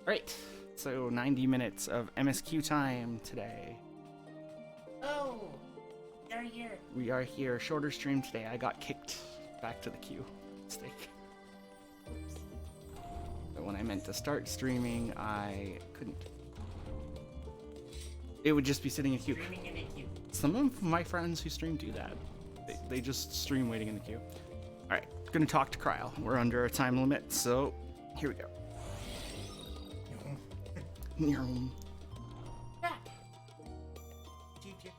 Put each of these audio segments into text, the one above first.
Alright, so 90 minutes of MSQ time today. Oh, you're here. We are here. Shorter stream today. I got kicked back to the queue. Mistake. Oops. But when I meant to start streaming, I couldn't. It would just be sitting in a queue. Streaming in a queue. Some of my friends who stream do that. They just stream waiting in the queue. Alright, gonna talk to Kryle. We're under a time limit, so here we go. Back. GG.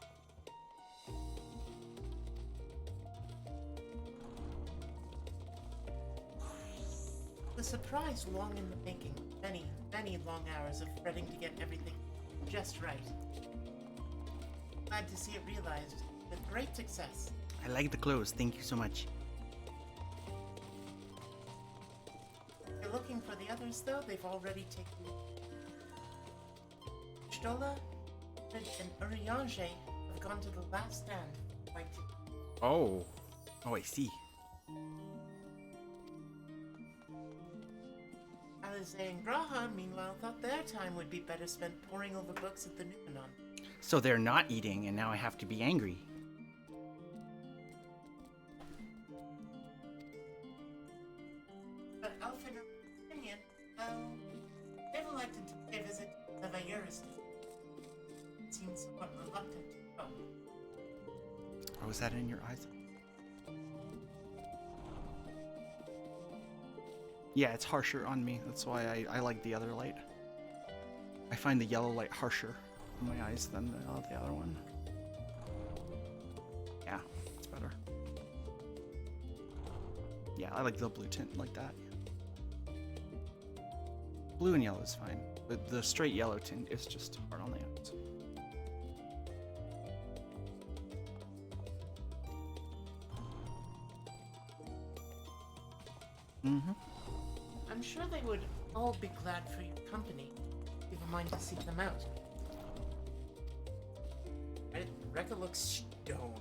The surprise long in the making. Many, many long hours of fretting to get everything just right. Glad to see it realized with great success. I like the clothes. Thank you so much. If you're looking for the others, though, they've already taken. Stola and Uriange have gone to the last stand. Oh, I see. Alize and Graha, meanwhile, thought their time would be better spent poring over books at the Numenon. So they're not eating, and now I have to be angry. But Alf, in her opinion, never liked to pay a visit to the Vayers. Seemed somewhat reluctant to go. Oh, is that in your eyes? Yeah, it's harsher on me. That's why I like the other light. I find the yellow light harsher on my eyes than the other one. Yeah, it's better. Yeah, I like the blue tint like that. Blue and yellow is fine, but the straight yellow tint is just hard on the eyes. Mm-hmm. I'm sure they would all be glad for your company, if you have a mind to seek them out. Rekka looks stoned.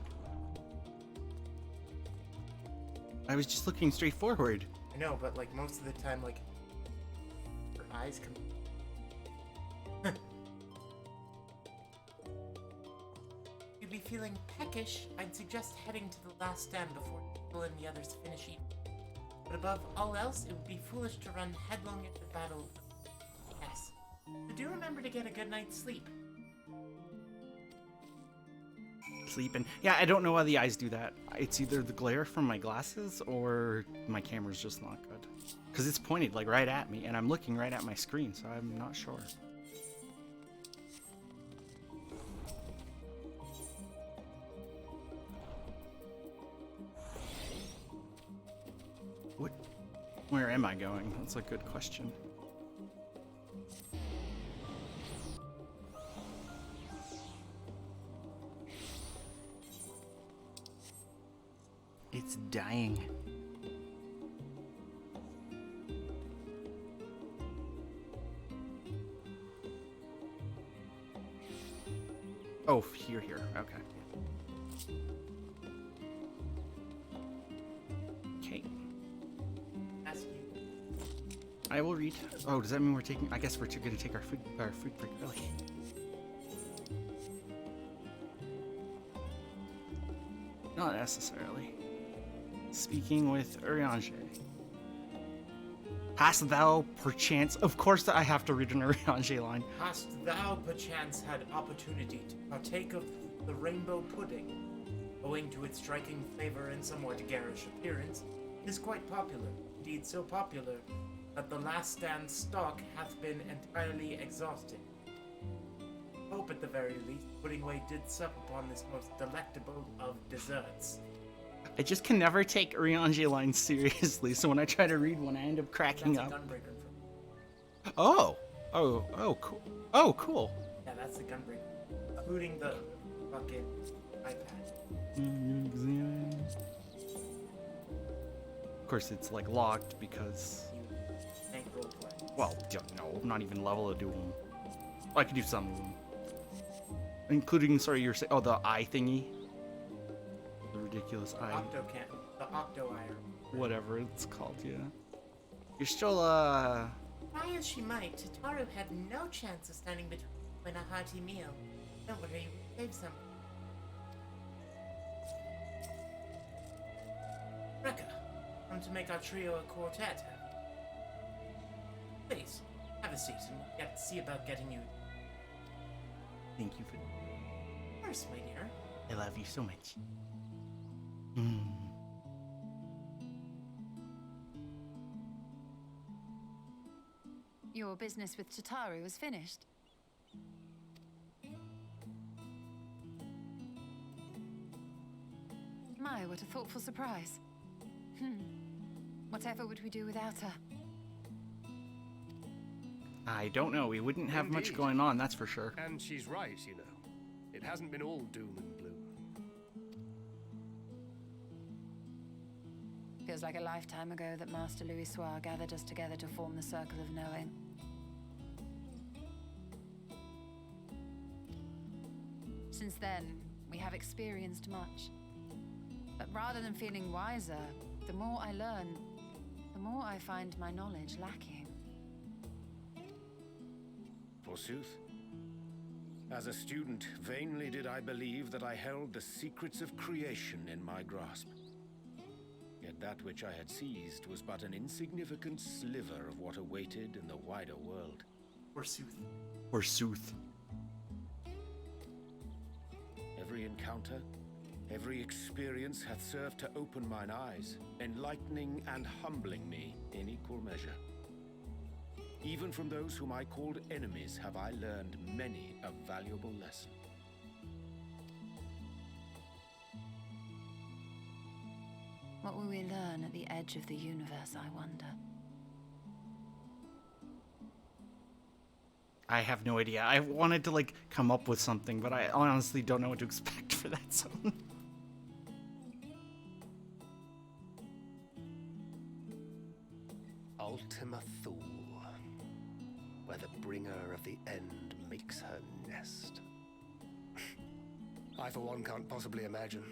I was just looking straight forward. I know, but like most of the time, like her eyes come. You'd be feeling peckish, I'd suggest heading to the last stand before people and the others finish eating. But above all else, it would be foolish to run headlong into battle. Yes. But do remember to get a good night's sleep. Sleeping. Yeah, I don't know why the eyes do that. It's either the glare from my glasses or my camera's just not good. Because it's pointed like right at me and I'm looking right at my screen, so I'm not sure. What? Where am I going? That's a good question. It's dying. Oh, here. Okay. Okay. Ask you. I will read. Oh, does that mean we're taking? I guess we're going to take our food break early. Not necessarily. Speaking with Uriange. Hast thou perchance? Of course I have to read an Uriange line. Hast thou perchance had opportunity to partake of the rainbow pudding? Owing to its striking flavor and somewhat garish appearance, it is quite popular, indeed so popular, that the last stand stock hath been entirely exhausted. Hope at the very least, Puddingway did sup upon this most delectable of desserts. I just can never take Uriange lines seriously, so when I try to read one, I end up cracking That's up. a gunbreaker for Oh, cool. Oh, cool. Yeah, that's the gunbreaker. Including the fucking iPad. Of course, it's like locked because. You can't roleplay. Well, no, I'm not even level to do them. I could do some of them, including. Sorry, you're saying. Oh, the eye thingy. The ridiculous eye. The Octo Ire. Whatever it's called, yeah. You're still Try as she might, Tataru had no chance of standing between you and a hearty meal. Don't worry, we'll save some. Rekka, come to make our trio a quartet, have you? Please, have a seat and we'll see about getting you. Thank you for. Of course, my dear. I love you so much. Your business with Tataru is finished. My, what a thoughtful surprise. Whatever would we do without her? I don't know. We wouldn't have much Indeed. going on, that's for sure. And she's right, you know. It hasn't been all doom and gloom. Feels like a lifetime ago that Master Louis Soir gathered us together to form the Circle of Knowing. Since then, we have experienced much. But rather than feeling wiser, the more I learn, the more I find my knowledge lacking. Forsooth. As a student, vainly did I believe that I held the secrets of creation in my grasp. Yet that which I had seized was but an insignificant sliver of what awaited in the wider world. Forsooth. Forsooth. Every encounter, every experience hath served to open mine eyes, enlightening and humbling me in equal measure. Even from those whom I called enemies have I learned many a valuable lesson. What will we learn at the edge of the universe, I wonder? I have no idea. I wanted to, like, come up with something, but I honestly don't know what to expect for that song. Ultima Thule, where the bringer of the end makes her nest. I, for one, can't possibly imagine.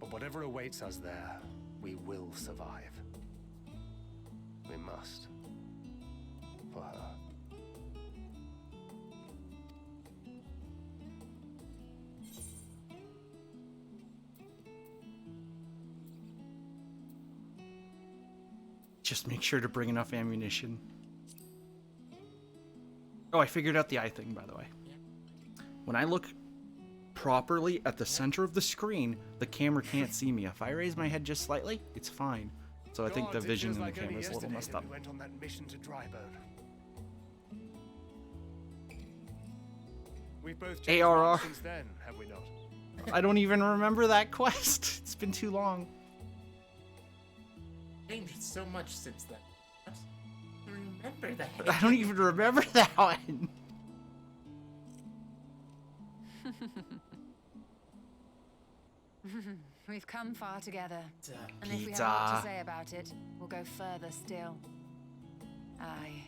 But whatever awaits us there, we will survive. We must. For her. Just make sure to bring enough ammunition. Oh, I figured out the eye thing, by the way. When I look properly at the center of the screen, the camera can't see me. If I raise my head just slightly, it's fine. So I think the Gods, it vision feels in the like only camera is a little yesterday messed that up. We went on that mission to Dryburn. We've both changed ARR. a lot since then, have we not? I don't even remember that quest. It's been too long. Changed so much since then. I remember that. I don't even remember that one. We've come far together. Pizza. And if we have Pizza. what to say about it, we'll go further still. Aye,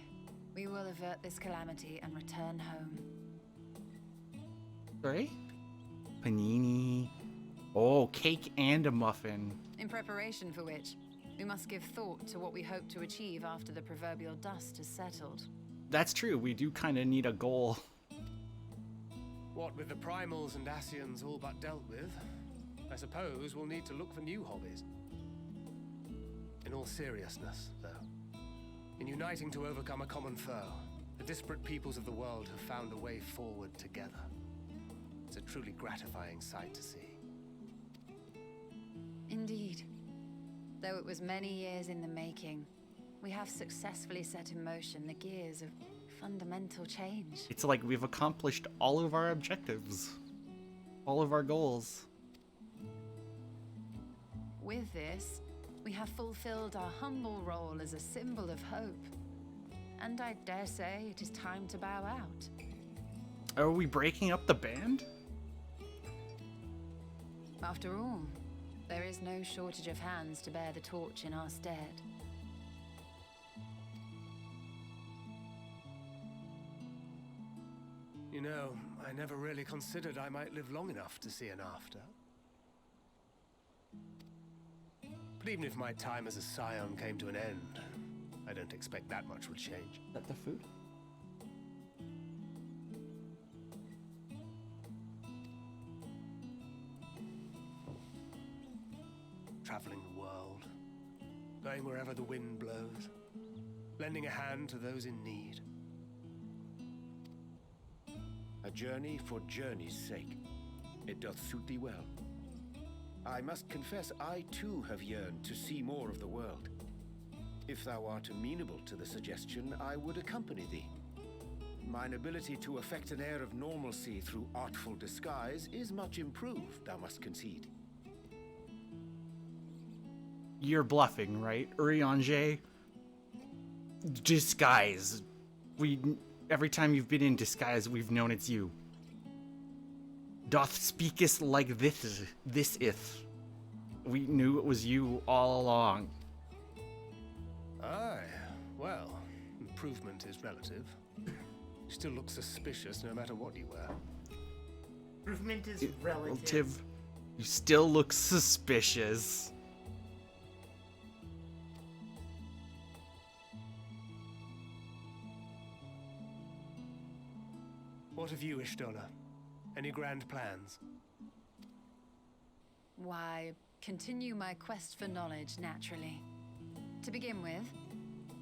we will avert this calamity and return home. Sorry? Panini. Oh, cake and a muffin. In preparation for which, we must give thought to what we hope to achieve after the proverbial dust has settled. That's true. We do kind of need a goal. What with the primals and Asians all but dealt with, I suppose we'll need to look for new hobbies. In all seriousness, though, in uniting to overcome a common foe, the disparate peoples of the world have found a way forward together. It's a truly gratifying sight to see. Indeed. Though it was many years in the making, we have successfully set in motion the gears of fundamental change. It's like we've accomplished all of our objectives. All of our goals. With this, we have fulfilled our humble role as a symbol of hope. And I dare say it is time to bow out. Are we breaking up the band? After all, there is no shortage of hands to bear the torch in our stead. You know, I never really considered I might live long enough to see an after. But even if my time as a scion came to an end, I don't expect that much will change. Is that the food? Traveling the world, going wherever the wind blows, lending a hand to those in need. A journey for journey's sake. It doth suit thee well. I must confess, I too have yearned to see more of the world. If thou art amenable to the suggestion, I would accompany thee. Mine ability to affect an air of normalcy through artful disguise is much improved, thou must concede. You're bluffing, right? Urianger? Disguise. Every time you've been in disguise, we've known it's you. Doth speakest like this ith. We knew it was you all along. Aye, well, improvement is relative. You still look suspicious no matter what you wear. Improvement is relative. You still look suspicious. What of you, Ishtola? Any grand plans? Why, continue my quest for knowledge, naturally. To begin with,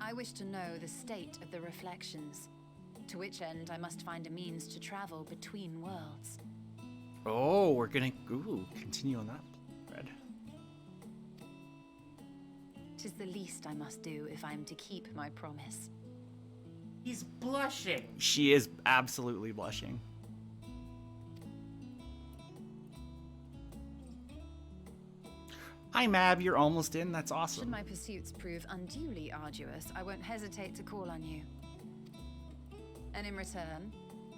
I wish to know the state of the reflections, to which end I must find a means to travel between worlds. Oh, we're gonna continue on that thread. 'Tis the least I must do if I am to keep my promise. He's blushing. She is absolutely blushing. Hi, Mab, you're almost in. That's Should awesome. my pursuits prove unduly arduous, I won't hesitate to call on you. And in return,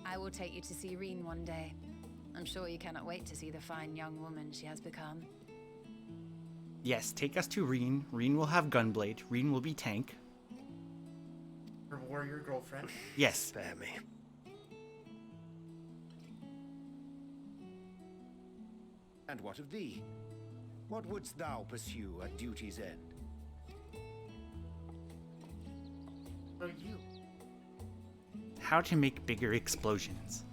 I will take you to see Reen one day. I'm sure you cannot wait to see the fine young woman she has become. Yes, take us to Reen. Reen will have Gunblade. Reen will be tank. Her warrior girlfriend. Yes. Spare me. And what of thee? What wouldst thou pursue at duty's end? So you. How to make bigger explosions.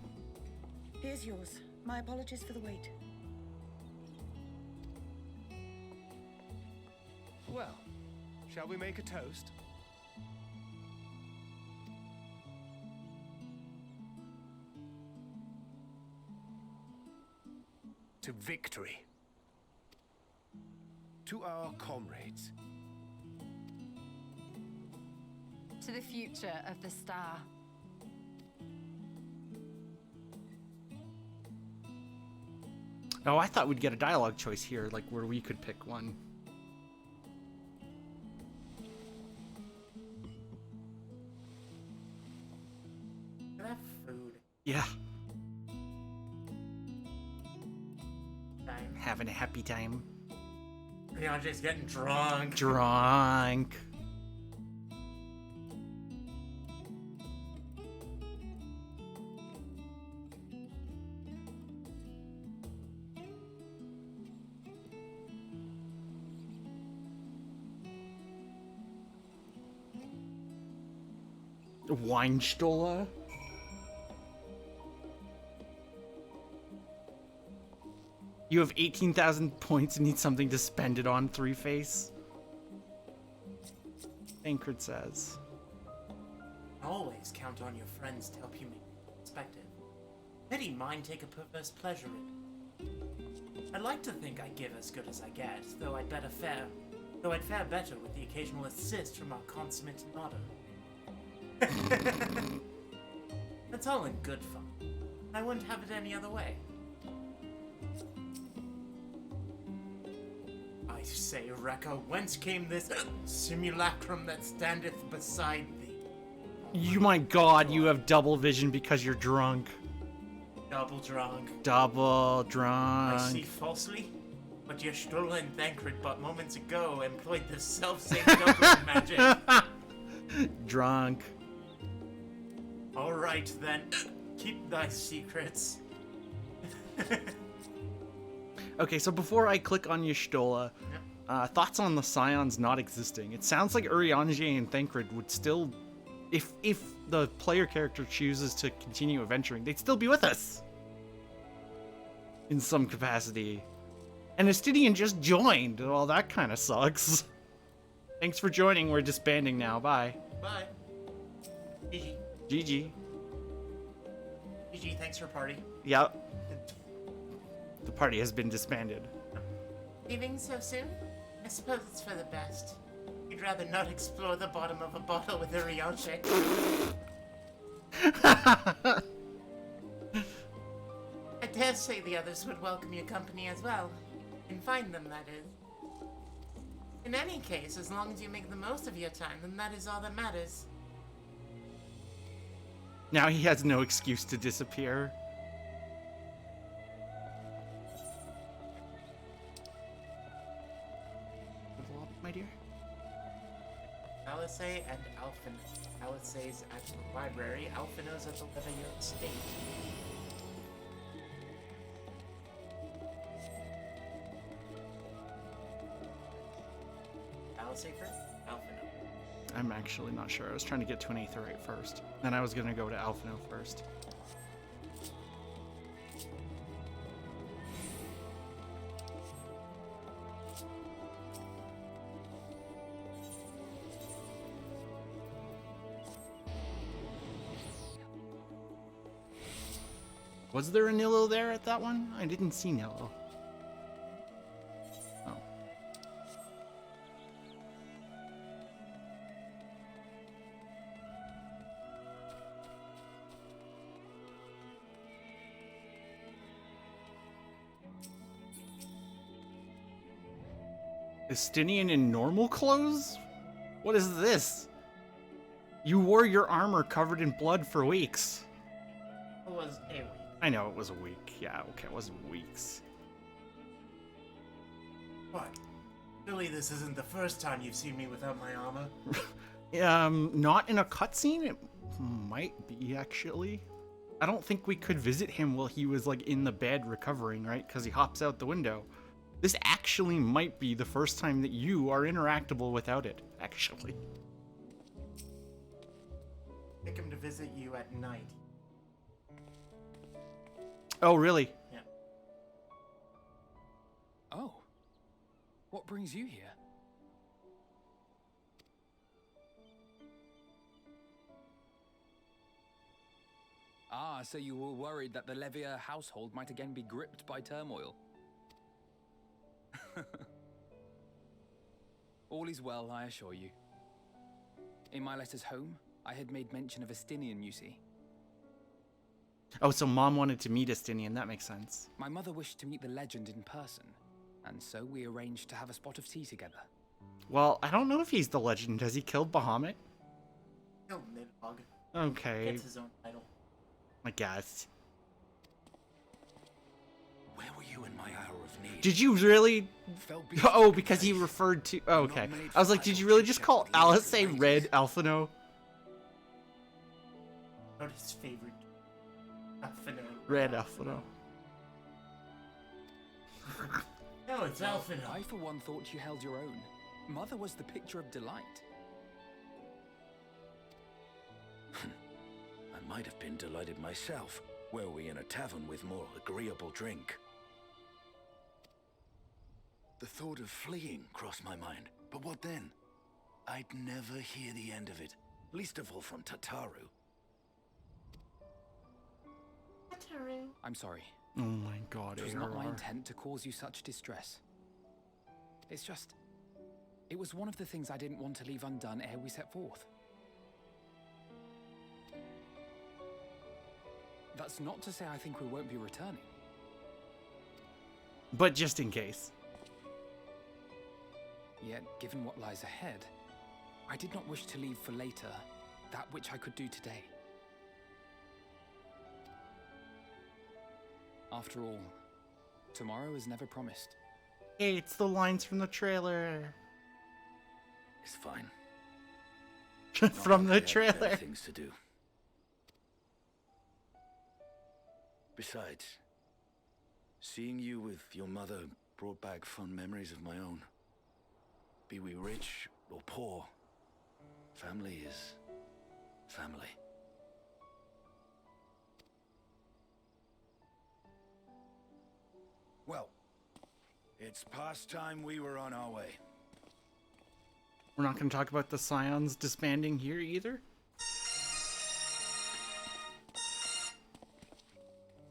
Here's yours. My apologies for the wait. Well, shall we make a toast? To victory. To our comrades. To the future of the star. Oh, I thought we'd get a dialogue choice here, like where we could pick one. Can I have food? Yeah, Time. having a happy time. Rihanna's getting drunk. Drunk. Weinstola? You have 18,000 points and need something to spend it on, Three-Face. Anchored says. Always count on your friends to help you make perspective. Pity mine take a perverse pleasure in. I'd like to think I give as good as I get, though I'd fare better with the occasional assist from our consummate nodder. That's all in good fun. I wouldn't have it any other way. I say, Rekka, whence came this simulacrum that standeth beside thee? You, my god, you have double vision because you're drunk. Double drunk. Double I see drunk. falsely, but Y'shtola and Thancred but moments ago employed the self-same doubling magic. Drunk. Alright then, Keep thy secrets. Okay, so before I click on Y'shtola, thoughts on the Scions not existing. It sounds like Urianger and Thancred would still, if the player character chooses to continue adventuring, they'd still be with us in some capacity. And Estinian just joined. Well, that kind of sucks. Thanks for joining. We're disbanding now. Bye. Bye. GG. GG. GG, thanks for party. Yep. The party has been disbanded. Leaving so soon? I suppose it's for the best. You'd rather not explore the bottom of a bottle with a Rioche. I dare say the others would welcome your company as well. And find them, that is. In any case, as long as you make the most of your time, then that is all that matters. Now he has no excuse to disappear. Level up, my dear. Alisei and Alphino. Alisei's at the library, Alphino's at the Leather Estate. Alisei first? Alphino. I'm actually not sure. I was trying to get to an Aetherite first. Then I was going to go to Alphino first. Was there a Nillo there at that one? I didn't see Nillo. Oh. Estinian in normal clothes? What is this? You wore your armor covered in blood for weeks. It was a week. I know it was a week. Yeah, okay, it wasn't weeks. What? Surely this isn't the first time you've seen me without my armor. Not in a cutscene? It might be, actually. I don't think we could visit him while he was, like, in the bed recovering, right? Because he hops out the window. This actually might be the first time that you are interactable without it, actually. Pick him to visit you at night. Oh, really? Yeah. Oh. What brings you here? Ah, so you were worried that the Levier household might again be gripped by turmoil. All is well, I assure you. In my letters home, I had made mention of Estinian, you see. Oh, so Mom wanted to meet Estinian. That makes sense. My mother wished to meet the legend in person, and so we arranged to have a spot of tea together. Well, I don't know if he's the legend. Has he killed Bahamut? He'll Nidhogg. Okay, Gets his own title. I guess. Where were you in my hour of need? Did you really? Felt Oh, because he referred to... Oh, okay. I was like, did you really just call Alisei Red Alphino? Not his favorite. Alphino. Red Alphino. No, it's Alphino. I, for one, thought you held your own. Mother was the picture of delight. I might have been delighted myself, were we in a tavern with more agreeable drink. The thought of fleeing crossed my mind, but what then? I'd never hear the end of it, least of all from Tataru. I'm sorry. Oh my god, It was not my ARR. intent to cause you such distress. It's just... It was one of the things I didn't want to leave undone ere we set forth. That's not to say I think we won't be returning. But just in case. Yet, given what lies ahead, I did not wish to leave for later that which I could do today. After all, tomorrow is never promised. Hey, it's the lines from the trailer. It's fine. From Not the like I had better trailer. things to do. Besides, seeing you with your mother brought back fond memories of my own. Be we rich or poor, family is family. Well, it's past time we were on our way. We're not going to talk about the Scions disbanding here either?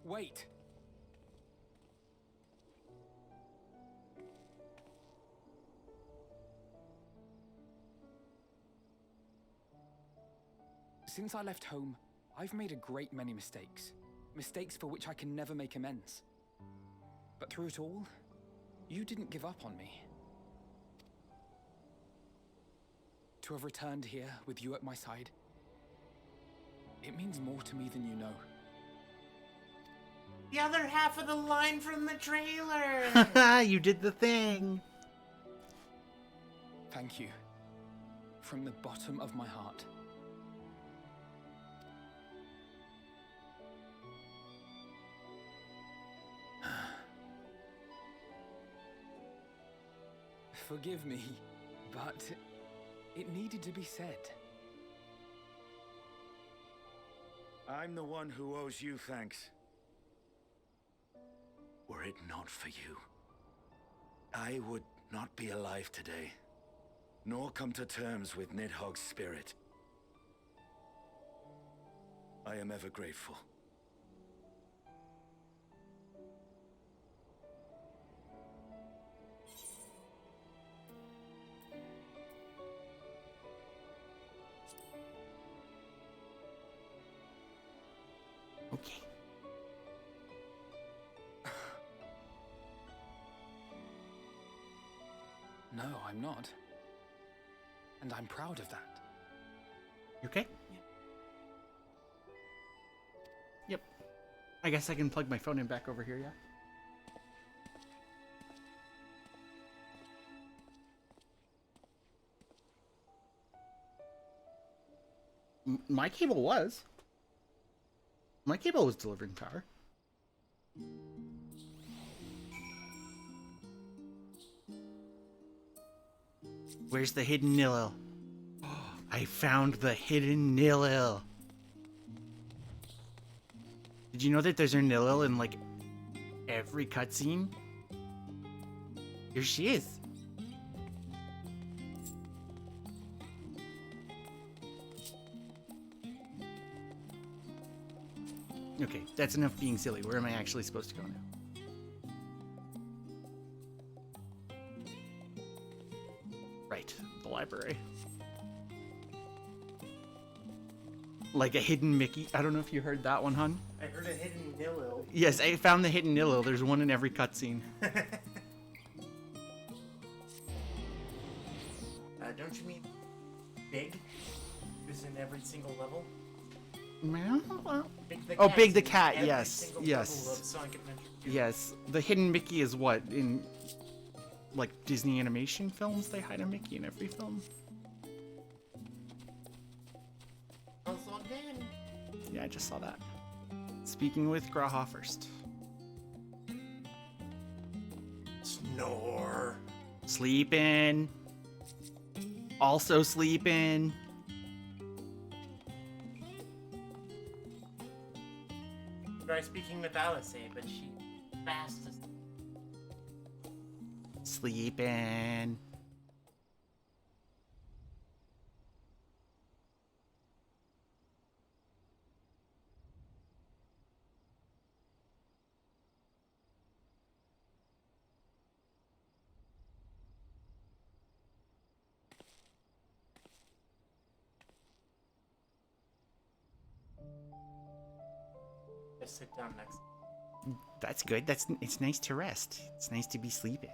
Wait. Since I left home, I've made a great many mistakes. Mistakes for which I can never make amends. But through it all, you didn't give up on me. To have returned here with you at my side, it means more to me than you know. The other half of the line from the trailer! You did the thing! Thank you. From the bottom of my heart. Forgive me, but it needed to be said. I'm the one who owes you thanks. Were it not for you, I would not be alive today, nor come to terms with Nidhogg's spirit. I am ever grateful. Okay. No, I'm not. And I'm proud of that. You okay? Yep. I guess I can plug my phone in back over here, yeah? My cable was. My cable was delivering power. Where's the hidden Nilil? I found the hidden Nilil. Did you know that there's a Nilil in like every cutscene? Here she is. Okay, that's enough being silly. Where am I actually supposed to go now? Right, the library. Like a hidden Mickey. I don't know if you heard that one, hun. I heard a hidden Nilil. Yes, I found the hidden Nilil. There's one in every cutscene. Don't you mean Big? Who's in every single level? Big the Oh, Cat's Big the in Cat, every yes, single yes. level of Sonic Adventure 2. Yes, the hidden Mickey is what in like Disney animation films they hide a Mickey in every film. Also again. Yeah, I just saw that. Speaking with Graha first. Snore. Sleeping. Also sleeping. Try speaking with Alice, but she fast as Sleeping. just sit down next. That's good. It's nice to rest. It's nice to be sleeping.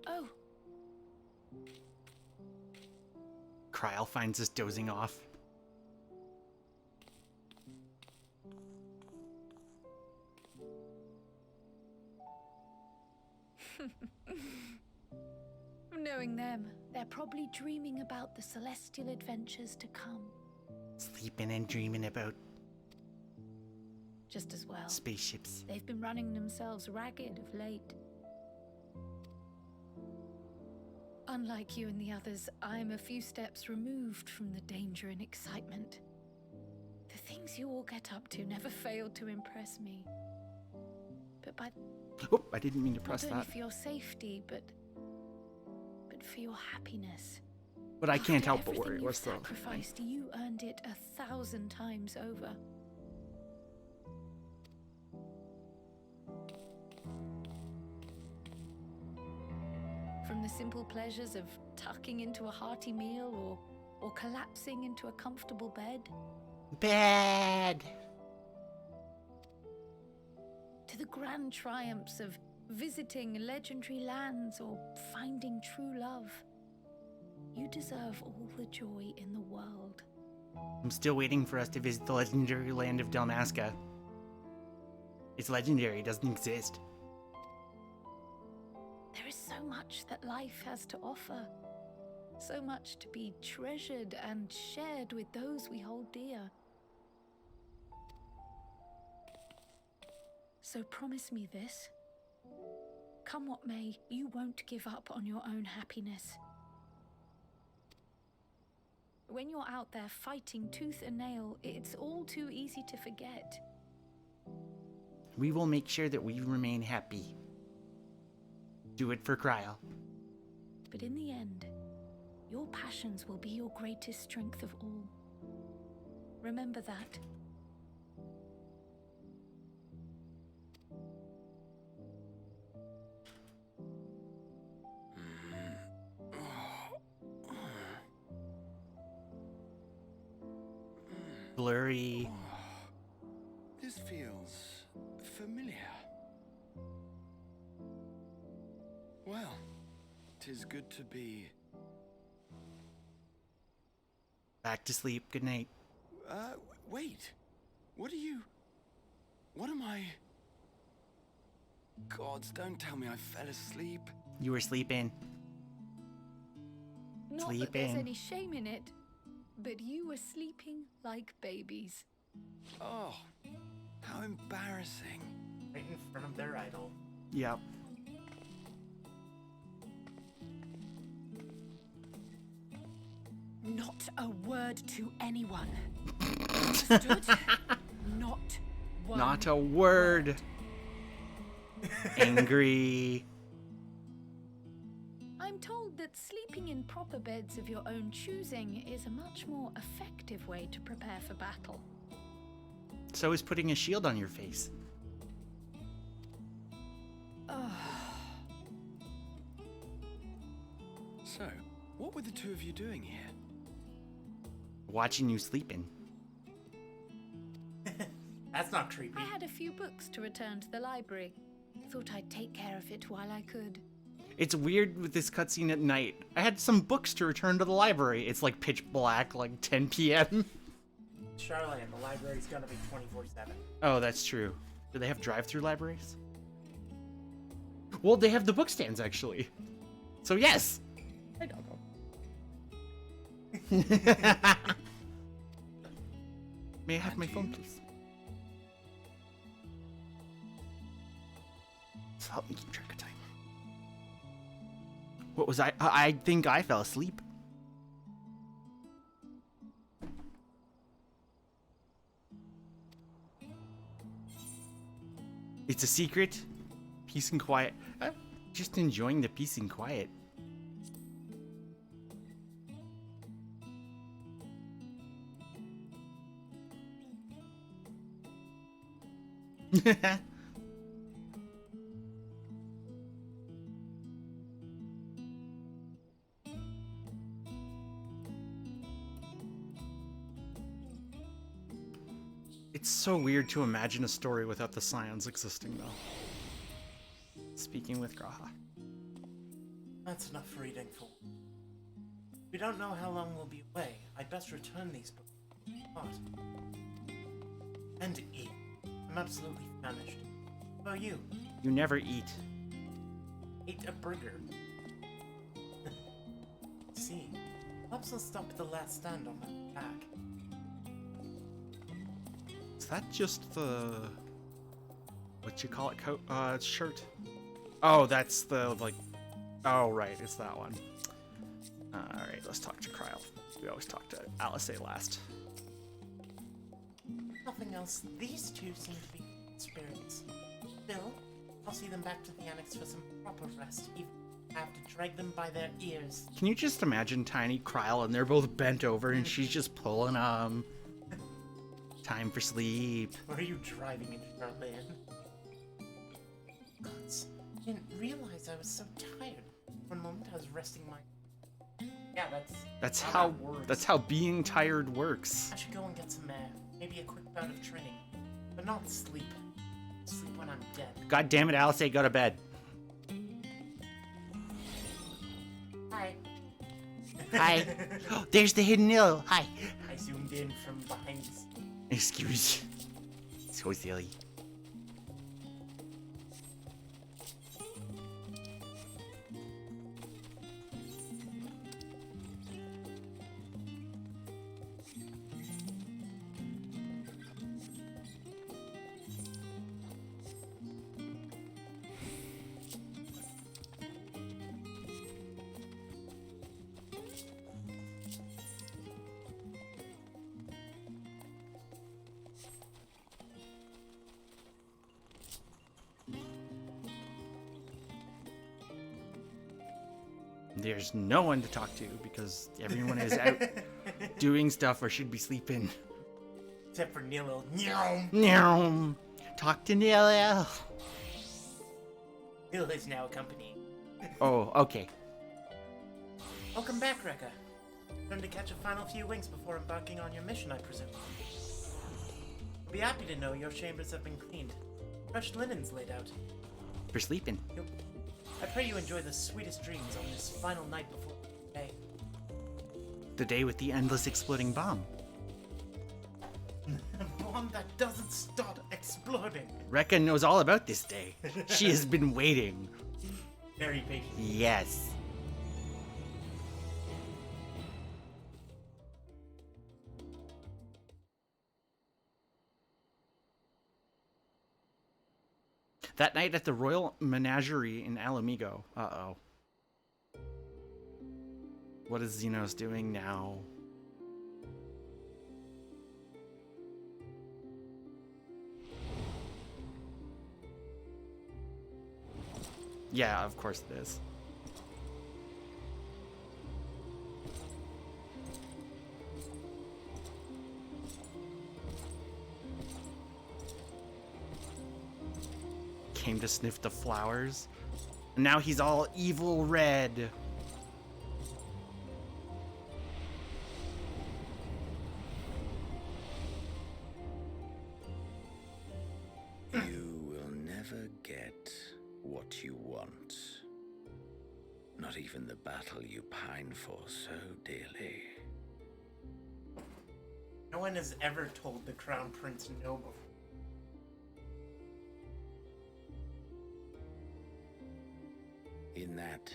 Oh, Kryl finds us dozing off. Knowing them, they're probably dreaming about the celestial adventures to come. Sleeping and dreaming about Just as well. spaceships. They've been running themselves ragged of late. Unlike you and the others, I'm a few steps removed from the danger and excitement. The things you all get up to never failed to impress me. But Oh, I didn't mean to press not only that. for your safety, but for your happiness. But I can't After help but everything worry. you've What's the sacrificed, you earned it 1,000 times over. From the simple pleasures of tucking into a hearty meal or collapsing into a comfortable bed, bad? to the grand triumphs of visiting legendary lands or finding true love. You deserve all the joy in the world. I'm still waiting for us to visit the legendary land of Dalmasca. It's legendary, it doesn't exist. There is so much that life has to offer. So much to be treasured and shared with those we hold dear. So promise me this. Come what may, you won't give up on your own happiness. When you're out there fighting tooth and nail, it's all too easy to forget. We will make sure that we remain happy. Do it for Cryo. But in the end, your passions will be your greatest strength of all. Remember that. Blurry. This feels familiar. Well, 'tis good to be. Back to sleep. Good night. Wait. What am I? Gods, don't tell me I fell asleep. You were sleeping. Not that there's Sleeping. any shame in it, but you were sleeping like babies. Oh, how embarrassing. Right in front of their idol. Yep. Not a word to anyone. Understood? Not one. Not a word. Angry. I'm told that sleeping in proper beds of your own choosing is a much more effective way to prepare for battle. So is putting a shield on your face. So, what were the two of you doing here? Watching you sleeping. That's not creepy. I had a few books to return to the library. Thought I'd take care of it while I could. It's weird with this cutscene at night. I had some books to return to the library. It's like pitch black, like 10 p.m. Charlene, the library's gonna be 24/7. Oh, that's true. Do they have drive-through libraries? Well, they have the book stands, actually. So, yes. I don't know. May I have my phone, please? So help me keep track of time. What was I think I fell asleep. It's a secret. Peace and quiet. Just enjoying the peace and quiet. It's so weird to imagine a story without the scions existing, though. Speaking with Graha. That's enough reading for. We don't know how long we'll be away. I'd best return these books. What? And eat. I'm absolutely famished. How about you? You never eat. Ate a burger. Perhaps I'll stop at the last stand on my back. Is that just the... what you call it? Shirt? Oh, that's the, like... oh, right, it's that one. Alright, let's talk to Kryle. We always talk to Alice last. Nothing else. These two seem to be spirits. Still, I'll see them back to the annex for some proper rest. Even if I have to drag them by their ears. Can you just imagine Tiny, Kryle, and they're both bent over and she's just pulling them? Time for sleep. Where are you driving in, Charlene? Gods, I didn't realize I was so tired. For a moment I was resting my... yeah, That's how how that works. that's how being tired works. I should go and get some air. Maybe a quick bout of training. But not sleep. Sleep when I'm dead. God damn it, Alice, go to bed. Hi. Hi. There's the hidden hill. Hi. I zoomed in from behind the... Excuse. So silly. There's no one to talk to because everyone is out doing stuff or should be sleeping. Except for Nilo. Nyom! Nyom. Talk to Nilo. Nilo is now accompanying. Oh, okay. Welcome back, Rekka. Time to catch a final few winks before embarking on your mission, I presume. I'll be happy to know your chambers have been cleaned. Fresh linens laid out. For sleeping. I pray you enjoy the sweetest dreams on this final night before the day. The day with the endless exploding bomb. A bomb that doesn't stop exploding. Rekka knows all about this day. She has been waiting. Very patient. Yes. That night at the Royal Menagerie in Alamigo. Uh-oh. What is Xenos doing now? Yeah, of course it is. Came to sniff the flowers. And now he's all evil red. You will never get what you want. Not even the battle you pine for so dearly. No one has ever told the Crown Prince no before. In that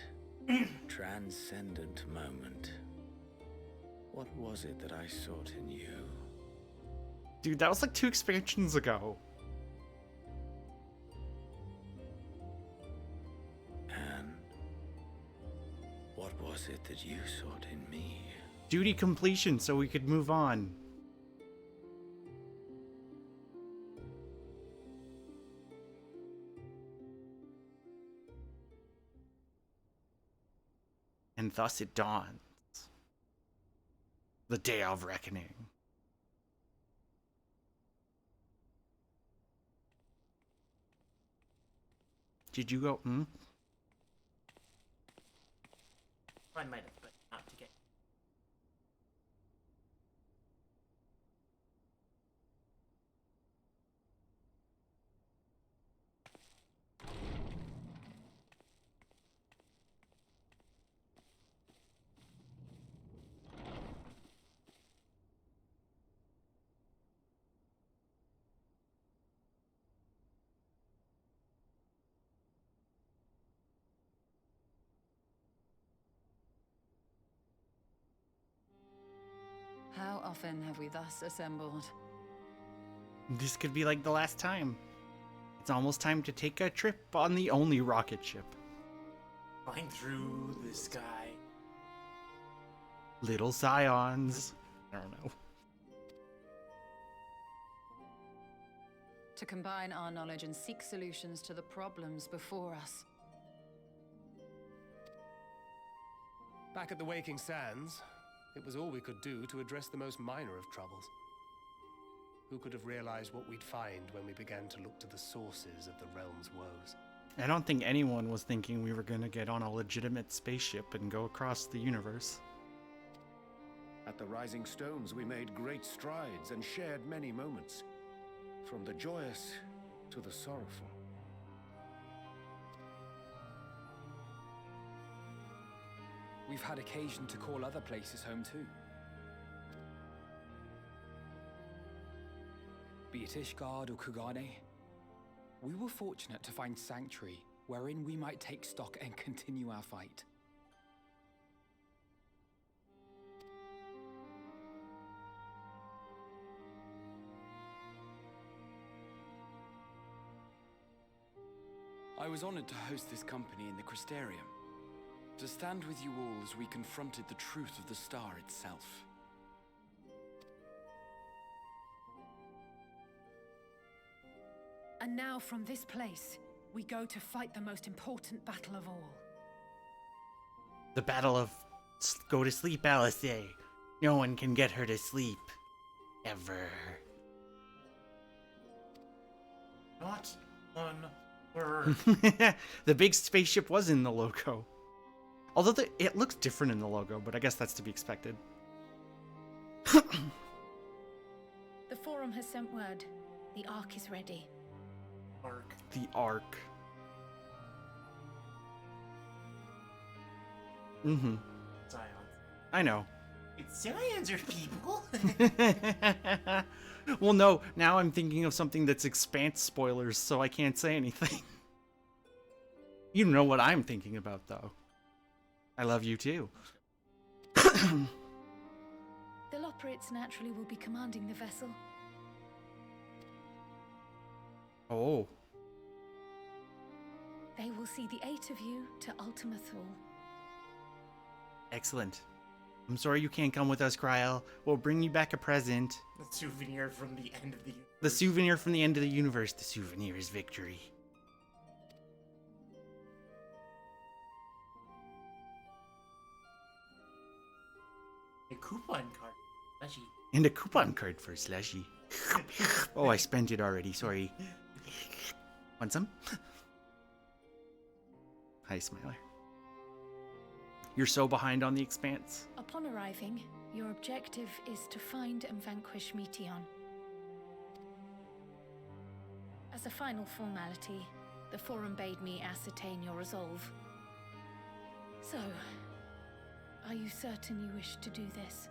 transcendent moment, what was it that I sought in you? Dude, that was like 2 expansions ago. And what was it that you sought in me? Duty completion so we could move on. And thus it dawns. The day of reckoning. Did you go, I might have, but not to get. often have we thus assembled? This could be like the last time. It's almost time to take a trip on the only rocket ship. Flying through the sky. Little Scions. I don't know. To combine our knowledge and seek solutions to the problems before us. Back at the Waking Sands, it was all we could do to address the most minor of troubles. Who could have realized what we'd find when we began to look to the sources of the realm's woes? I don't think anyone was thinking we were gonna get on a legitimate spaceship and go across the universe. At the Rising Stones, we made great strides and shared many moments, from the joyous to the sorrowful. We've had occasion to call other places home too. Be it Ishgard or Kugane, we were fortunate to find sanctuary wherein we might take stock and continue our fight. I was honored to host this company in the Crystarium, to stand with you all as we confronted the truth of the star itself. And now from this place, we go to fight the most important battle of all. The battle of go to sleep, Alice. No one can get her to sleep. Ever. Not on Earth. The big spaceship was in the logo. Although it looks different in the logo, but I guess that's to be expected. The Forum has sent word. The Ark is ready. Ark. The Ark. Mm-hmm. Scions. I know. It's Scions or people? Well, no, now I'm thinking of something that's Expanse spoilers, so I can't say anything. You know what I'm thinking about, though. I love you, too. The Loporrits naturally will be commanding the vessel. Oh. They will see the 8 of you to Ultima Thule. Excellent. I'm sorry you can't come with us, Kryl. We'll bring you back a present. A souvenir from the end of the universe. The souvenir from the end of the universe. The souvenir is victory. A coupon card. Slushy. And a coupon card for Slushy. Oh, I spent it already. Sorry. Want some? Hi, Smiler. You're so behind on the Expanse. Upon arriving, your objective is to find and vanquish Meteon. As a final formality, the Forum bade me ascertain your resolve. So, are you certain you wish to do this?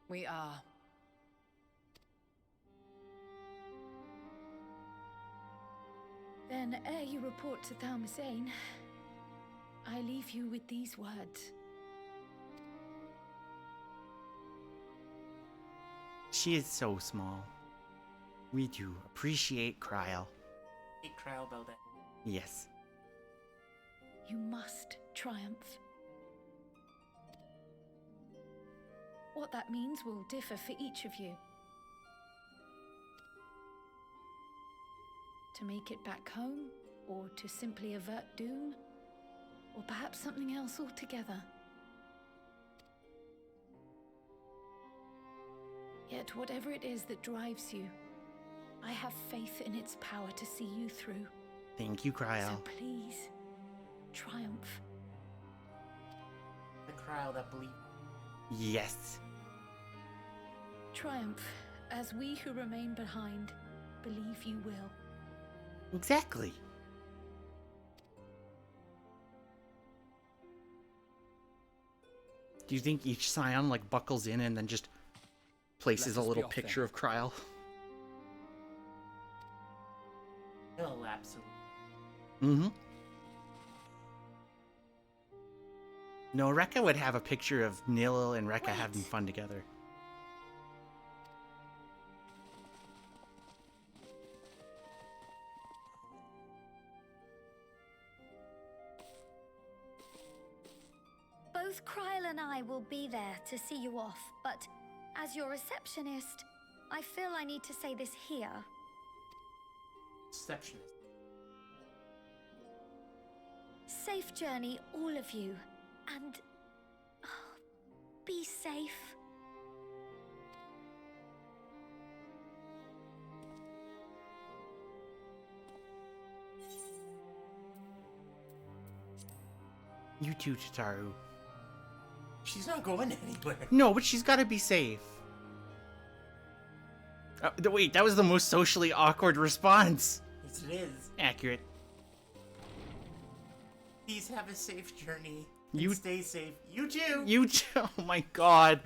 We are. Then, ere you report to Thalmasane, I leave you with these words. She is so small. We do appreciate Kryl. Hey, Kryl Belden. Yes. You must triumph. What that means will differ for each of you. To make it back home, or to simply avert doom, or perhaps something else altogether. Yet whatever it is that drives you, I have faith in its power to see you through. Thank you, Kryl. So please, triumph. The Kryl that believes. Yes. Triumph, as we who remain behind believe you will. Exactly. Do you think each Scion like buckles in and then just places Let a us be little off picture then. of Kryl? Hell, absolutely. Mm-hmm. No, Rekka would have a picture of Nil and Rekka having fun together. Both Kryle and I will be there to see you off, but as your receptionist, I feel I need to say this here. Receptionist. Safe journey, all of you, and be safe. You too, Chitaru. She's not going anywhere. No, but she's gotta be safe. Wait, that was the most socially awkward response. Yes, it is. Accurate. Please have a safe journey. You stay safe. You too. You too. Oh my god.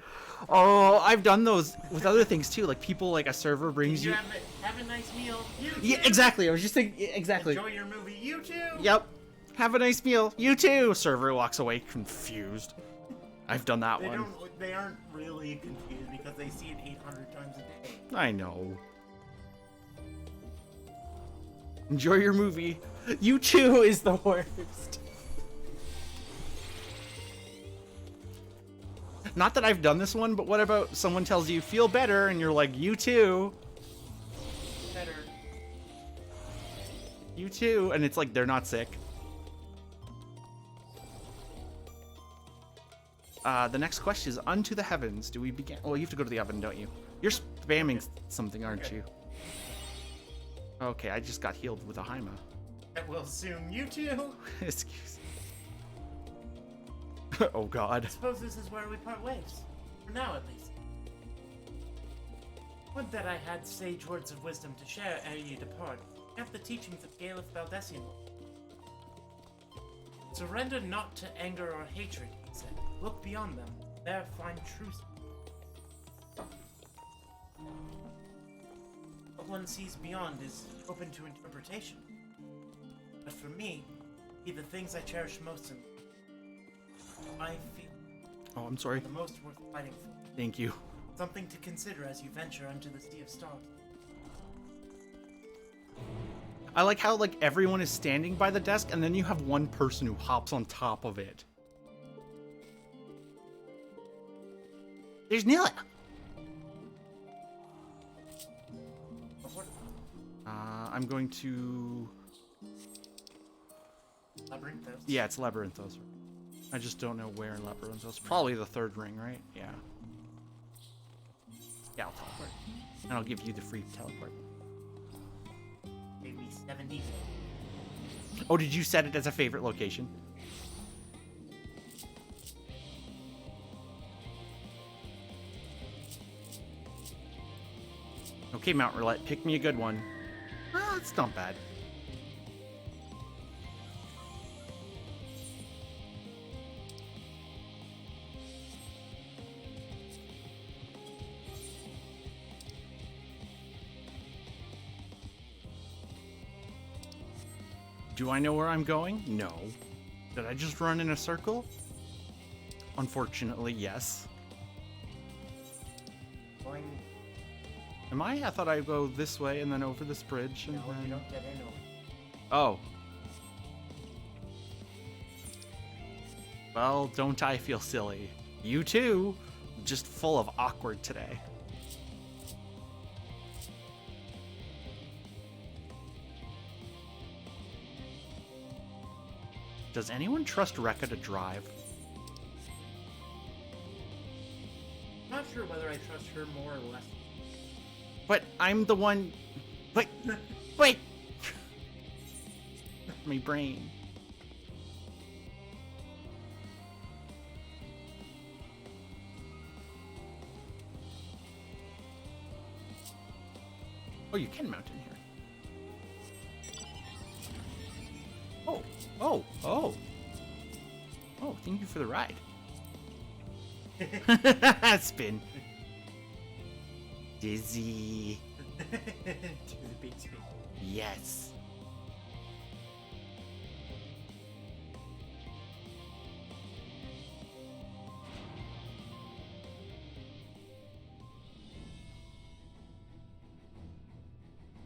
Oh, I've done those with other things too. Like people, like a server brings you. Have a nice meal. You too. Yeah, exactly. I was just thinking. Exactly. Enjoy your movie. You too. Yep. Have a nice meal. You too. Server walks away confused. I've done that one. They aren't really confused because they see it 800 times a day. I know. Enjoy your movie. You too is the worst. Not that I've done this one, but what about someone tells you feel better and you're like, you too. Better. You too. And it's like they're not sick. The next question is unto the heavens. Do we begin? Oh, you have to go to the oven, don't you? You're spamming something, aren't you? Okay, I just got healed with a Haima. That will soon. You too. Excuse me. Oh god. I suppose this is where we part ways. For now, at least. Would that I had sage words of wisdom to share ere ye depart. Have the teachings of Galeth Baldessian. Surrender not to anger or hatred, he said. Look beyond them. There find truth. What one sees beyond is open to interpretation. But for me, be the things I cherish most in life. I feel Oh, I'm sorry. the most worth fighting for. Thank you. Something to consider as you venture unto the Sea of Stars. I like how like everyone is standing by the desk and then you have one person who hops on top of it. There's Nilla. I'm going to... Labyrinthos. Yeah, it's Labyrinthos. I just don't know where in Labyrinthos. Probably the third ring, right? Yeah. Yeah, I'll teleport. And I'll give you the free teleport. Maybe 70. Oh, did you set it as a favorite location? Okay, Mount Roulette, pick me a good one. Well, it's not bad. Do I know where I'm going? No. Did I just run in a circle? Unfortunately, yes. Going. Am I? I thought I'd go this way and then over this bridge and No, then... you don't get in over. Oh. Well, don't I feel silly. You too. Just full of awkward today. Does anyone trust Rekka to drive? Not sure whether I trust her more or less. But I'm the one... Wait! Wait! My brain. Oh, you can mount in here. Oh, oh, oh. Oh, thank you for the ride. Spin. Dizzy. To the big spin. Yes.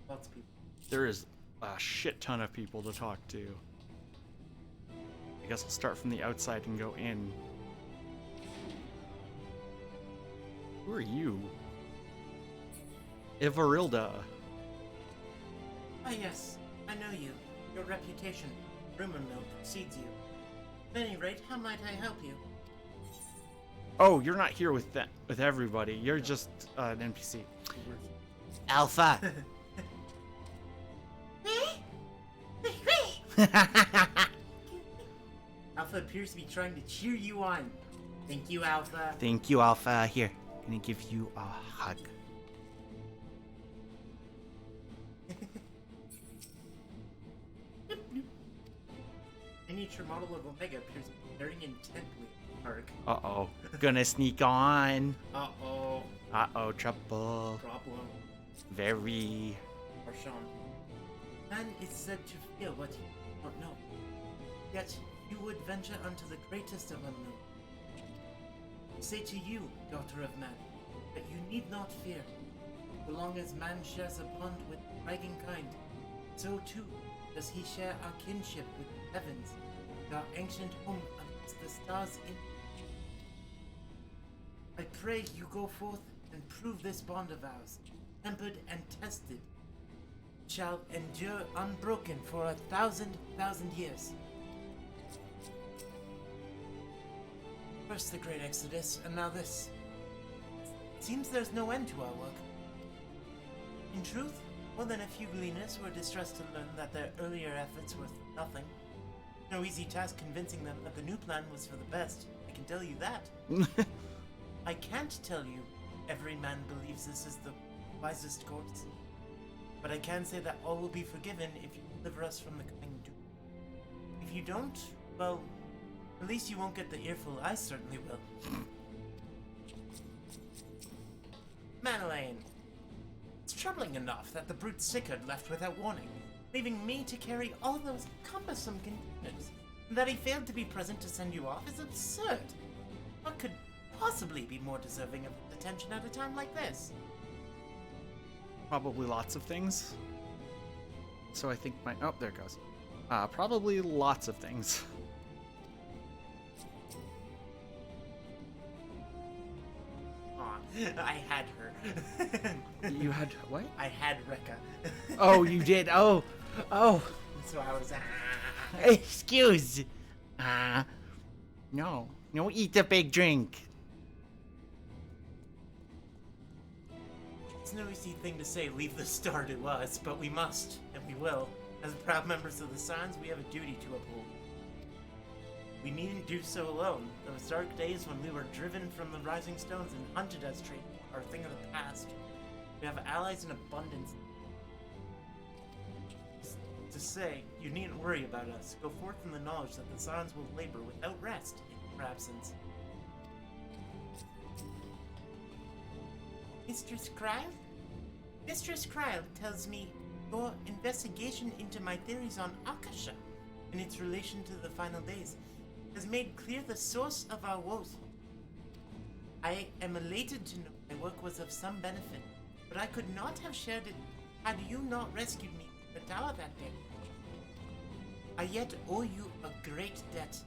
Lots of people. There is a shit ton of people to talk to. I guess I'll start from the outside and go in. Who are you? Ivarilda. Ah, yes, I know you. Your reputation, rumor mill, precedes you. At any rate, how might I help you? Oh, you're not here with everybody. You're just an NPC. Alpha. Alpha appears to be trying to cheer you on. Thank you, Alpha. Thank you, Alpha. Here, gonna give you a hug. Miniature model of Omega appears to be staring intently at Park. Uh-oh. Gonna sneak on. Uh-oh. Uh-oh, trouble. Problem. Very. Marshawn. Man is said to feel what he don't know. Yet you would venture unto the greatest of unknown. Say to you, daughter of man, that you need not fear. So long as man shares a bond with dragon kind, so too does he share our kinship with the heavens, and our ancient home amidst the stars in. I pray you go forth and prove this bond of ours, tempered and tested, shall endure unbroken for 1,000 years. First the great exodus, and now this. It seems there's no end to our work. In truth, more than a few gleaners were distressed to learn that their earlier efforts were nothing. No easy task convincing them that the new plan was for the best, I can tell you that. I can't tell you every man believes this is the wisest course, but I can say that all will be forgiven if you deliver us from the coming doom. If you don't, well, at least you won't get the earful. I certainly will. Madeleine, it's troubling enough that the brute Sickard left without warning, leaving me to carry all those cumbersome containers. And that he failed to be present to send you off is absurd. What could possibly be more deserving of detention at a time like this? Probably lots of things. So I think my... Oh, there it goes. Probably lots of things. Aw, I had her. You had... What? I had Rekka. Oh, you did? Oh. So I was... Excuse. No. No, eat the big drink. It's no easy thing to say, leave the star to us, but we must, and we will. As proud members of the Scions, we have a duty to uphold. We needn't do so alone. Those dark days when we were driven from the Rising Stones and hunted as traitors are a thing of the past. We have allies in abundance. To say, you needn't worry about us. Go forth in the knowledge that the Scions will labor without rest in your absence. Mistress Kryle? Mistress Kryle tells me your investigation into my theories on Akasha and its relation to the final days has made clear the source of our woes. I am elated to know my work was of some benefit, but I could not have shared it had you not rescued me from the tower that day. I yet owe you a great debt,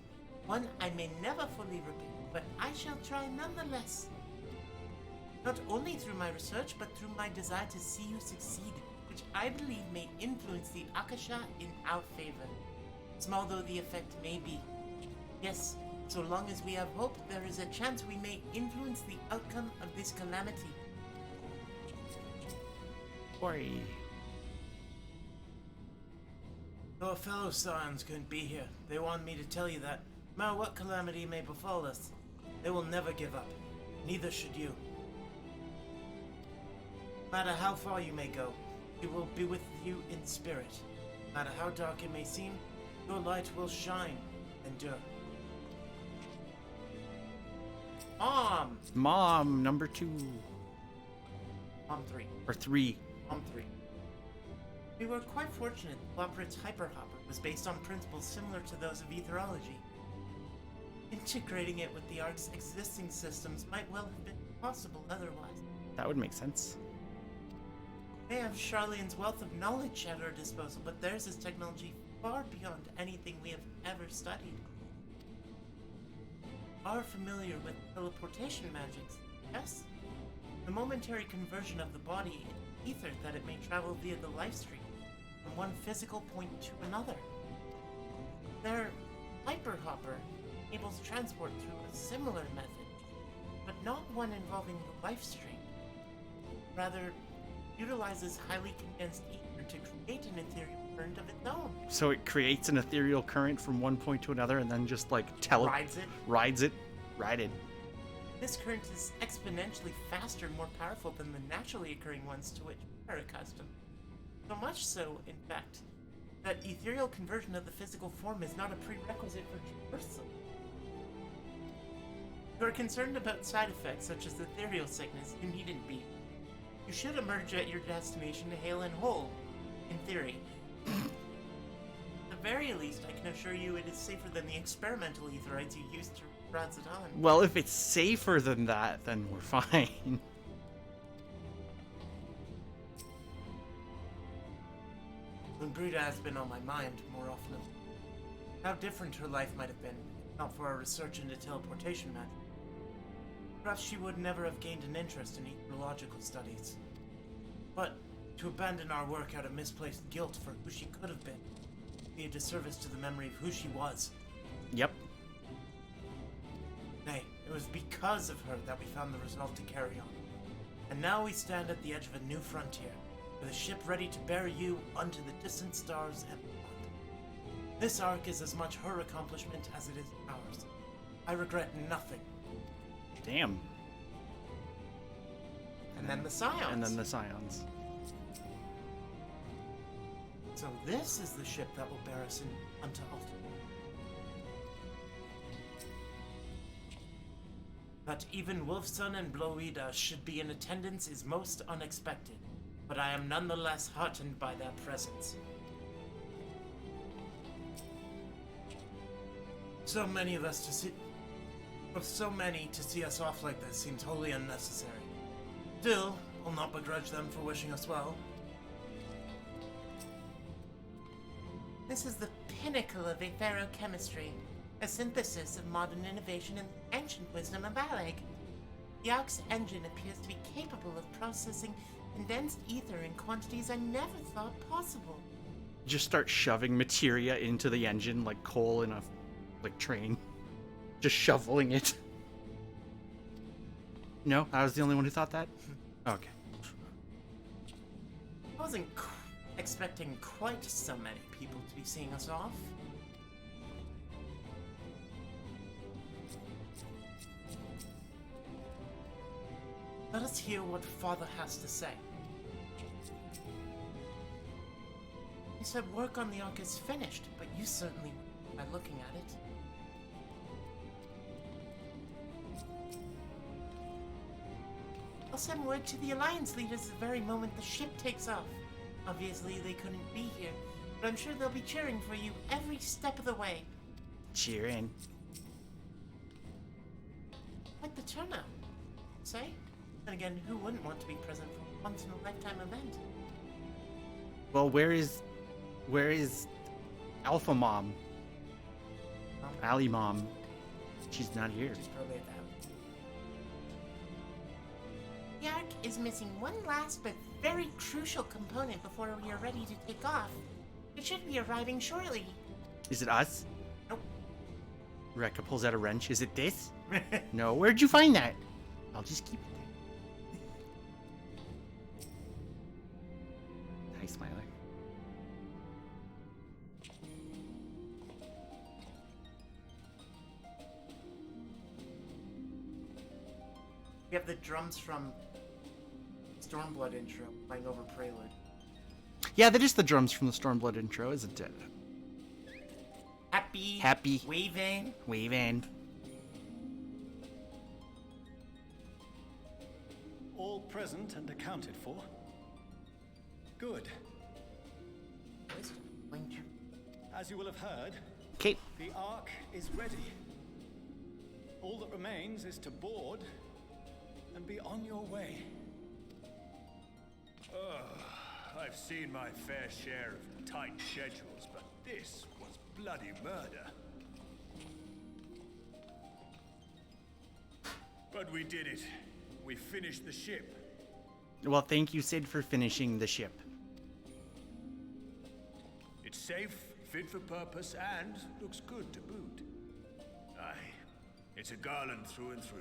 one I may never fully repay, but I shall try nonetheless. Not only through my research, but through my desire to see you succeed, which I believe may influence the Akasha in our favor. Small though the effect may be. Yes, so long as we have hope, there is a chance we may influence the outcome of this calamity. Oi. Your fellow Scions couldn't be here. They want me to tell you that, no matter what calamity may befall us, they will never give up. Neither should you. No matter how far you may go, we will be with you in spirit. No matter how dark it may seem, your light will shine, endure. Mom, number 2. Mom 3. Or 3. Mom 3. We were quite fortunate Loprit's Hyperhopper was based on principles similar to those of etherology. Integrating it with the Ark's existing systems might well have been possible otherwise. That would make sense. We have Charlene's wealth of knowledge at our disposal, but theirs is technology far beyond anything we have ever studied. Are familiar with teleportation magics, yes? The momentary conversion of the body in ether that it may travel via the life stream from one physical point to another. Their hyperhopper enables transport through a similar method, but not one involving the life stream. Rather, utilizes highly condensed ether to create an ethereal current of its own. So it creates an ethereal current from one point to another and then just like rides it. This current is exponentially faster and more powerful than the naturally occurring ones to which we are accustomed. So much so, in fact, that ethereal conversion of the physical form is not a prerequisite for traversal. If you are concerned about side effects such as ethereal sickness, you needn't be. You should emerge at your destination hale and whole, in theory. At the very least, I can assure you it is safer than the experimental etherites you used to rods it on. Well, if it's safer than that, then we're fine. Brita has been on my mind more often. How different her life might have been, if not for our research into teleportation magic. Perhaps she would never have gained an interest in ecological studies. But to abandon our work out of misplaced guilt for who she could have been would be a disservice to the memory of who she was. Yep. Nay, it was because of her that we found the resolve to carry on. And now we stand at the edge of a new frontier, with a ship ready to bear you unto the distant stars and beyond. This arc is as much her accomplishment as it is ours. I regret nothing. Damn. And then the Scions. So this is the ship that will bear us unto Ultima. That even Wolfson and Bloida should be in attendance is most unexpected, but I am nonetheless heartened by their presence. So many to see us off like this seems wholly unnecessary. Still, I'll not begrudge them for wishing us well. This is the pinnacle of aetherochemistry, a synthesis of modern innovation and the ancient wisdom of Aleg. The Ark's engine appears to be capable of processing condensed ether in quantities I never thought possible. Just start shoving materia into the engine like coal in a train. Just shoveling it. No, I was the only one who thought that? Okay. I wasn't expecting quite so many people to be seeing us off. Let us hear what Father has to say. He said work on the Ark is finished, but you certainly by looking at it. I'll send word to the Alliance leaders the very moment the ship takes off. Obviously, they couldn't be here, but I'm sure they'll be cheering for you every step of the way. Cheering. Like the turnout, say? And again, who wouldn't want to be present for a once-in-a-lifetime event? Well, where is Alpha Mom? Ali Mom. She's not here. She's probably at the house. The Ark is missing one last but very crucial component before we are ready to take off. It should be arriving shortly. Is it us? Nope. Rekka pulls out a wrench. Is it this? No. Where'd you find that? I'll just keep it there. Hi, Smiler. We have the drums from Stormblood intro playing over Prelude. Yeah, that is the drums from the Stormblood intro, isn't it? Happy. Waving. All present and accounted for? Good. As you will have heard, Okay. the Ark is ready. All that remains is to board and be on your way. I've seen my fair share of tight schedules, but this was bloody murder. But we did it. We finished the ship. Well, thank you, Sid, for finishing the ship. It's safe, fit for purpose, and looks good to boot. Aye, it's a Garland through and through.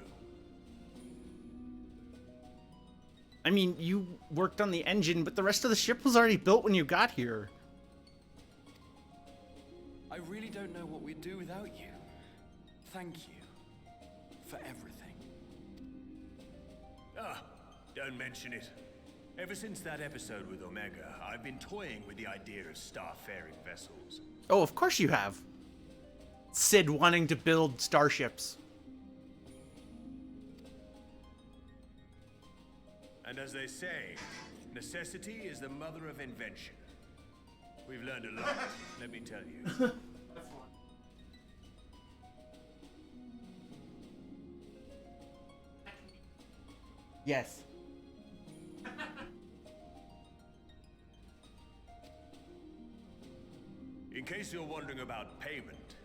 I mean, you worked on the engine, but the rest of the ship was already built when you got here. I really don't know what we'd do without you. Thank you for everything. Ah, don't mention it. Ever since that episode with Omega, I've been toying with the idea of starfaring vessels. Oh, of course you have. Sid wanting to build starships. And as they say, necessity is the mother of invention. We've learned a lot, let me tell you. Yes. In case you're wondering about payment,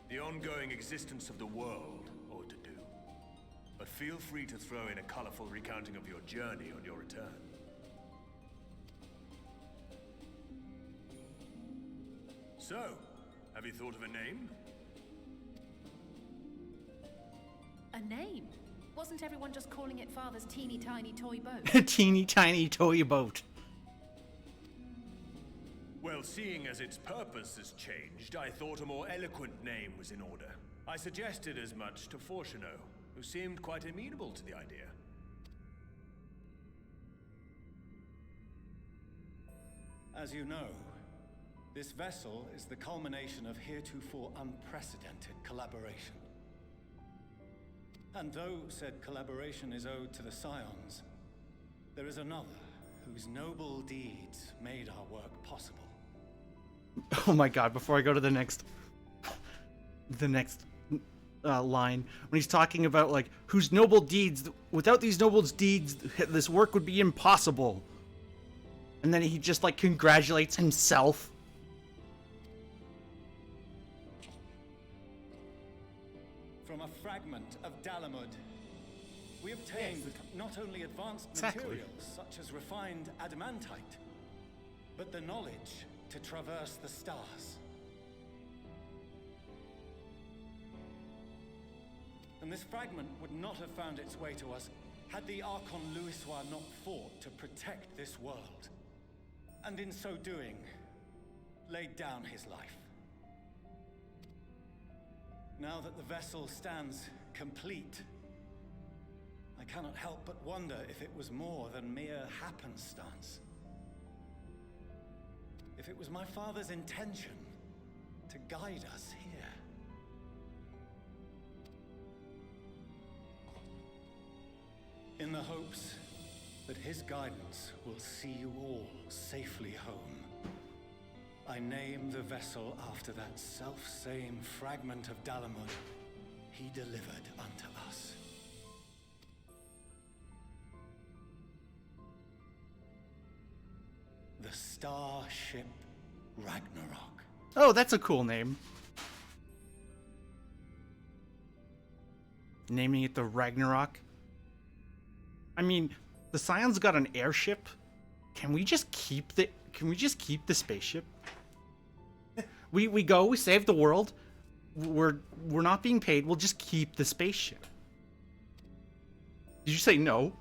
the ongoing existence of the world ought to do. But feel free to throw in a colorful recounting of your journey on your return. So, have you thought of a name? A name? Wasn't everyone just calling it Father's teeny tiny toy boat? A teeny tiny toy boat. Well, seeing as its purpose has changed, I thought a more eloquent name was in order. I suggested as much to Fortuno, who seemed quite amenable to the idea. As you know, this vessel is the culmination of heretofore unprecedented collaboration. And though said collaboration is owed to the Scions, there is another whose noble deeds made our work possible. Oh my god, before I go to the next line, when he's talking about, like, whose noble deeds, without these noble deeds, this work would be impossible. And then he just, like, congratulates himself. From a fragment of Dalamud, we obtained not only advanced materials such as refined adamantite, but the knowledge to traverse the stars. And this fragment would not have found its way to us had the Archon Louisois not fought to protect this world, and in so doing, laid down his life. Now that the vessel stands complete, I cannot help but wonder if it was more than mere happenstance. If it was my father's intention to guide us here. In the hopes that his guidance will see you all safely home, I name the vessel after that self-same fragment of Dalamud he delivered unto us. The Starship Ragnarok. Oh, that's a cool name. Naming it the Ragnarok. I mean, the Scions got an airship. Can we just keep the spaceship? We go, we save the world. We're not being paid. We'll just keep the spaceship. Did you say no?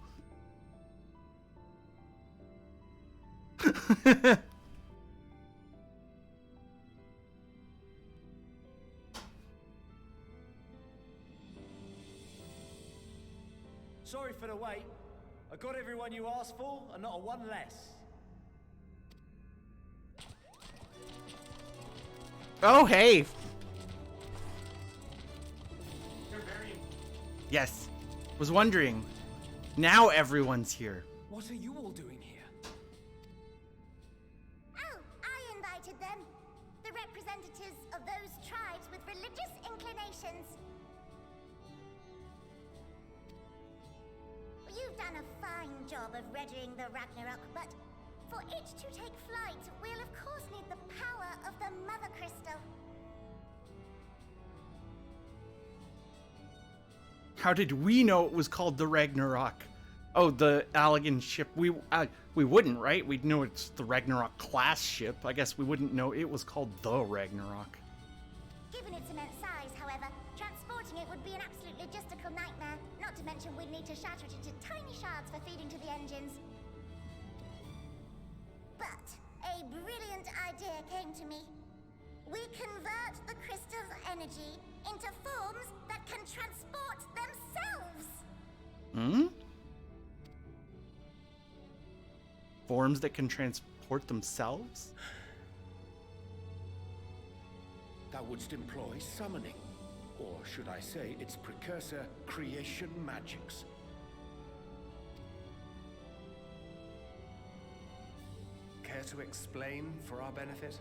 Sorry for the wait. I got everyone you asked for, and not a one less. Oh, hey. Yes. Was wondering. Now everyone's here. What are you all doing here? Oh, I invited them. The representatives of those tribes with religious inclinations. You've done a fine job of readying the Ragnarok, but For it to take flight, we'll of course need the power of the Mother Crystal. How did we know it was called the Ragnarok? Oh, the Allegan ship. We wouldn't, right? We'd know it's the Ragnarok class ship. I guess we wouldn't know it was called the Ragnarok. Given its immense size, however, transporting it would be an absolute logistical nightmare. Not to mention we'd need to shatter it into tiny shards for feeding to the engines. But a brilliant idea came to me. We convert the crystal's energy into forms that can transport themselves. Hmm? Forms that can transport themselves? Thou wouldst employ summoning, or should I say its precursor, creation magics. Care to explain for our benefit?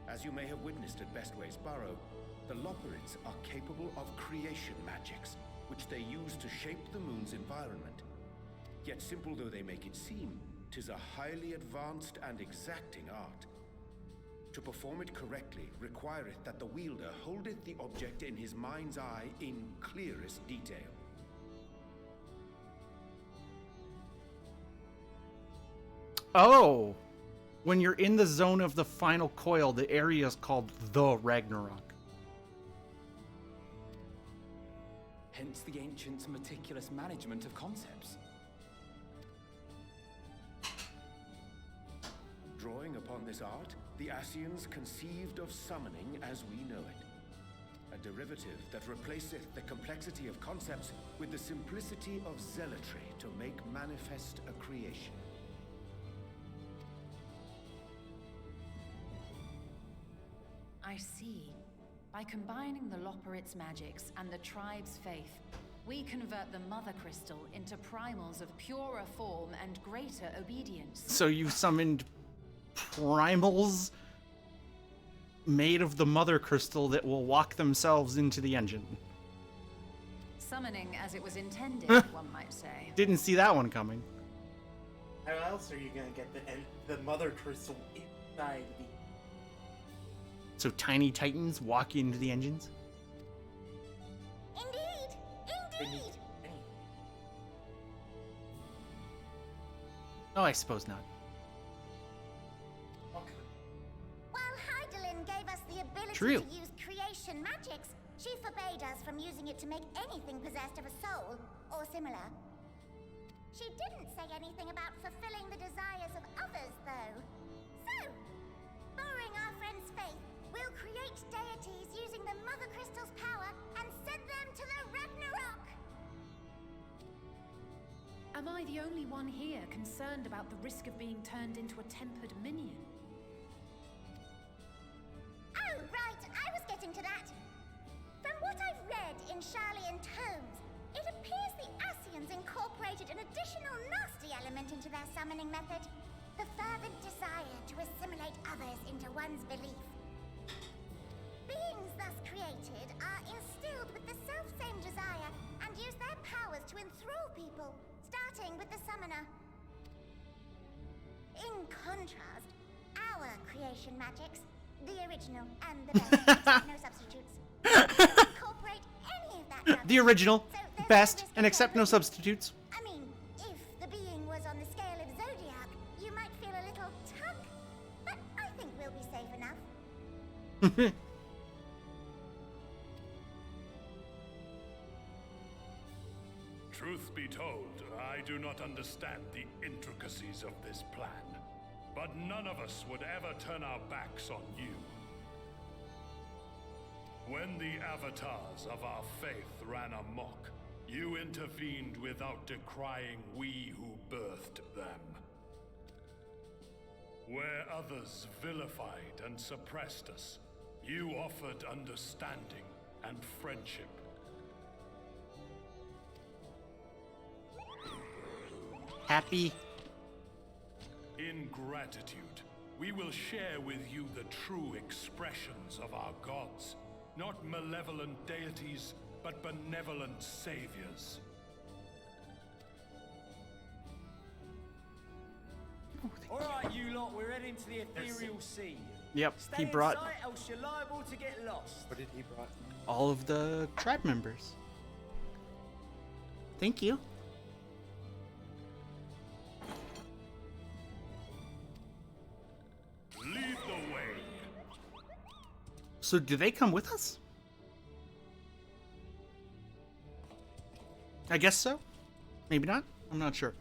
As you may have witnessed at Bestway's Burrow, the Lopperids are capable of creation magics, which they use to shape the moon's environment. Yet simple though they make it seem, 'tis a highly advanced and exacting art. To perform it correctly requireth that the wielder holdeth the object in his mind's eye in clearest detail. Oh! When you're in the zone of the final coil, the area is called the Ragnarok. Hence the ancients' meticulous management of concepts. Drawing upon this art, the Ascians conceived of summoning as we know it. A derivative that replaceth the complexity of concepts with the simplicity of zealotry to make manifest a creation. I see. By combining the Lopperids' magics and the tribe's faith, we convert the Mother Crystal into primals of purer form and greater obedience. So you summoned primals made of the Mother Crystal that will walk themselves into the engine. Summoning as it was intended, one might say. Didn't see that one coming. How else are you gonna get the Mother Crystal inside the... So tiny titans walk into the engines? Indeed! Oh, I suppose not. While Heidelin gave us the ability True. to use creation magics, she forbade us from using it to make anything possessed of a soul, or similar. She didn't say anything about fulfilling the desires of others, though. So, borrowing our friend's faith, we'll create deities using the Mother Crystal's power and send them to the Ragnarok! Am I the only one here concerned about the risk of being turned into a tempered minion? Oh, right, I was getting to that. From what I've read in Sharlayan tomes, it appears the Ascians incorporated an additional nasty element into their summoning method. The fervent desire to assimilate others into one's belief. Beings thus created are instilled with the self-same desire and use their powers to enthrall people, starting with the summoner. In contrast, our creation magics, the original and the best, no substitutes, incorporate any of that magic. The original, So there's best, no risk and of accept no tempered. substitutes. I mean, if the being was on the scale of Zodiac, you might feel a little tug, but I think we'll be safe enough. Truth be told, I do not understand the intricacies of this plan. But none of us would ever turn our backs on you. When the avatars of our faith ran amok, you intervened without decrying we who birthed them. Where others vilified and suppressed us, you offered understanding and friendship. Happy. In gratitude, we will share with you the true expressions of our gods. Not malevolent deities, but benevolent saviors. All right, you lot, we're heading to the ethereal sea. Yep, Stay he in brought sight, else you're liable to get lost. What did he brought? all of the tribe members. Thank you. Lead the way. So do they come with us? I guess so. Maybe not. I'm not sure.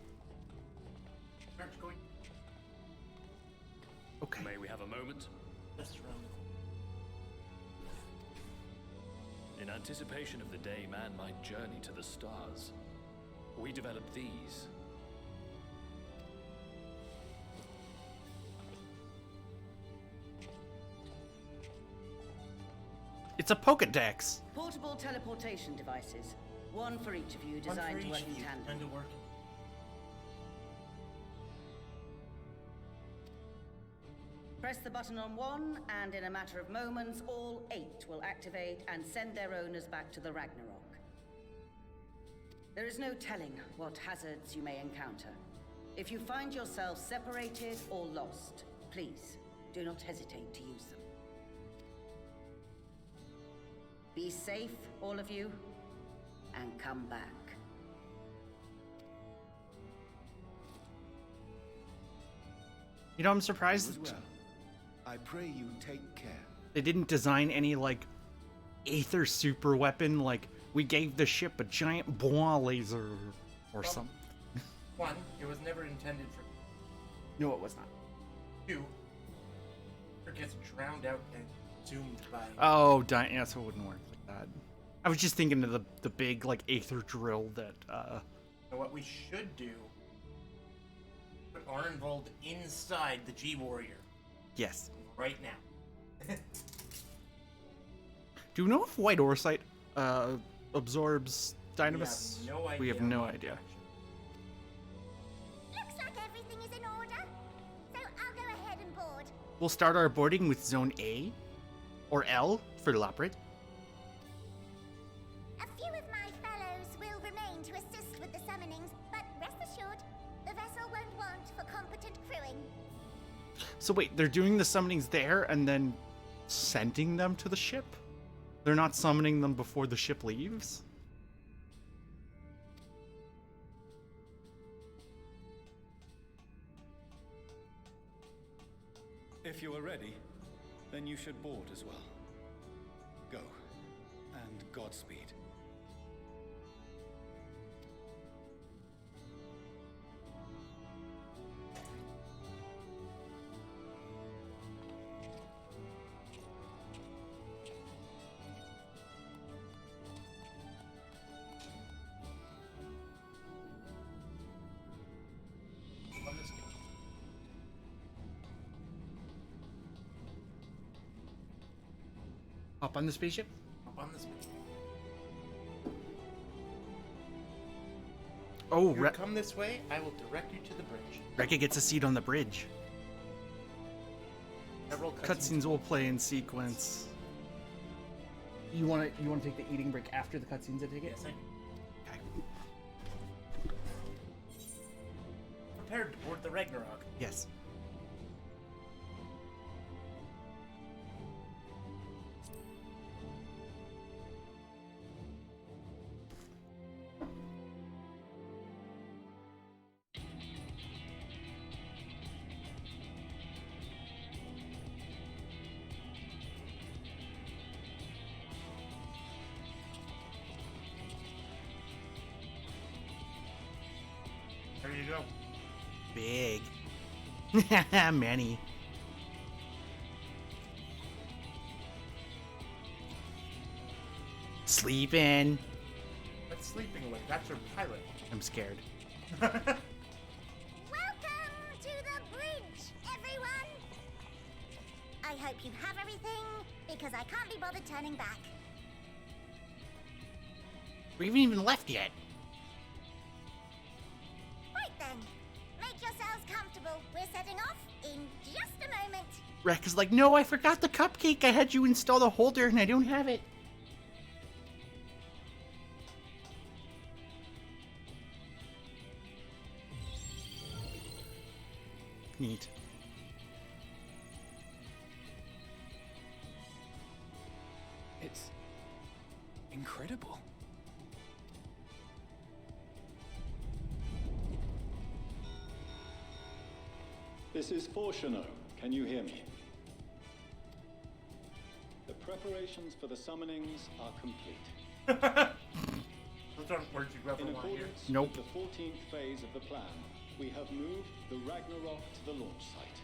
Okay. May we have a moment? Just around In anticipation of the day man might journey to the stars, we developed these. It's a Pokedex. Portable teleportation devices. One for each of you, designed to work in tandem. Kind of work. Press the button on one, and in a matter of moments, all 8 will activate and send their owners back to the Ragnarok. There is no telling what hazards you may encounter. If you find yourself separated or lost, please do not hesitate to use them. Be safe, all of you, and come back. You know, I'm surprised As well. I pray you take care. they didn't design any, like, Aether super weapon, like, we gave the ship a giant bois laser or something. One, it was never intended for. No, it was not. 2, it gets drowned out and consumed by. Oh, yeah, so it wouldn't work like that. I was just thinking of the big, like, Aether drill that, So what we should do, put Arnvold inside the G-Warrior yes. right now. Do you know if White Orsite, absorbs Dynamis? We have no idea. We have no idea. Looks like everything is in order. So I'll go ahead and board. We'll start our boarding with Zone A, or L for Laprid. A few of my fellows will remain to assist with the summonings, but rest assured, the vessel won't want for competent crewing. So wait, they're doing the summonings there and then sending them to the ship? They're not summoning them before the ship leaves? If you are ready, then you should board as well. Go, and Godspeed. Hop on the spaceship? Up on this. Oh, You come this way, I will direct you to the bridge. Rekka gets a seat on the bridge. Several Cutscenes will play in sequence. You want to take the eating break after the cutscenes? I take it. Yes, I Okay. prepared to board the Ragnarok. Yes. There you go. Big. Many. Sleeping. That's sleeping like that's her pilot. I'm scared. Welcome to the bridge, everyone! I hope you have everything, because I can't be bothered turning back. We haven't even left yet. Right then, make yourselves comfortable. We're setting off in just a moment. Rekka's like, no, I forgot the cupcake. I had you install the holder and I don't have it. Neat. It's incredible. This is Fortuno. Can you hear me? The preparations for the summonings are complete. Those aren't words you ever In want to hear. accordance with the 14th phase of the plan, we have moved the Ragnarok to the launch site.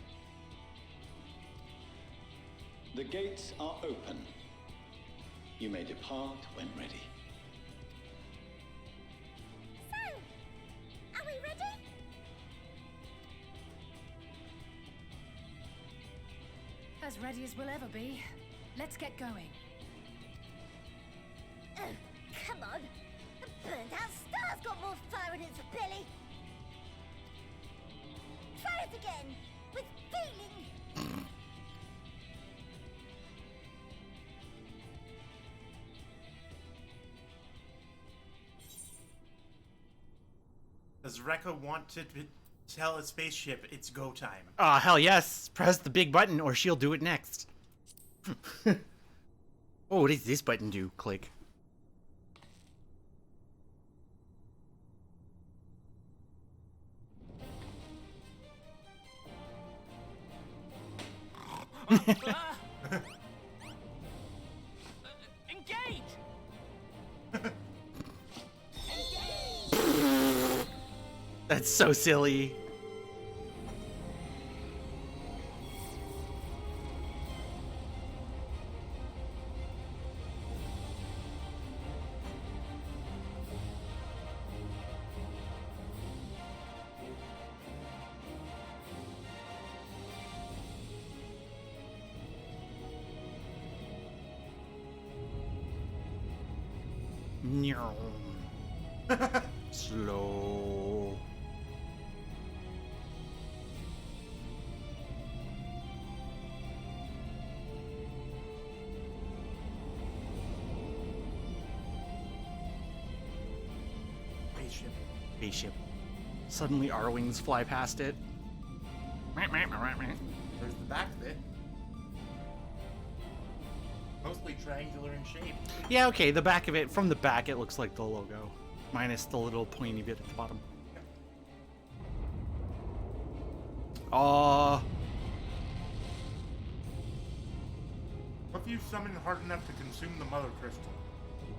The gates are open. You may depart when ready. So, are we ready? As ready as we'll ever be. Let's get going. Oh, come on. The burnt-out star's got more fire in its belly. Try it again, with feeling. Does Rekka want to tell a spaceship it's go time? Ah, hell yes. Press the big button or she'll do it next. Oh, what does this button do? Click. Engage! That's so silly. Slow. Spaceship. Spaceship. Suddenly our wings fly past it. There's the back of it. Mostly triangular in shape. Yeah, okay, the back of it, from the back it looks like the logo. Minus the little pointy bit at the bottom. What if you summon hard enough to consume the mother crystal?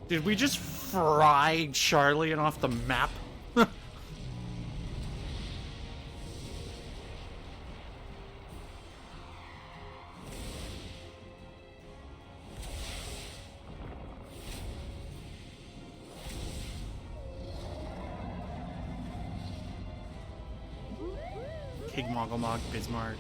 Did we just fry Charlie off the map? King Moggelmog, Bismarck.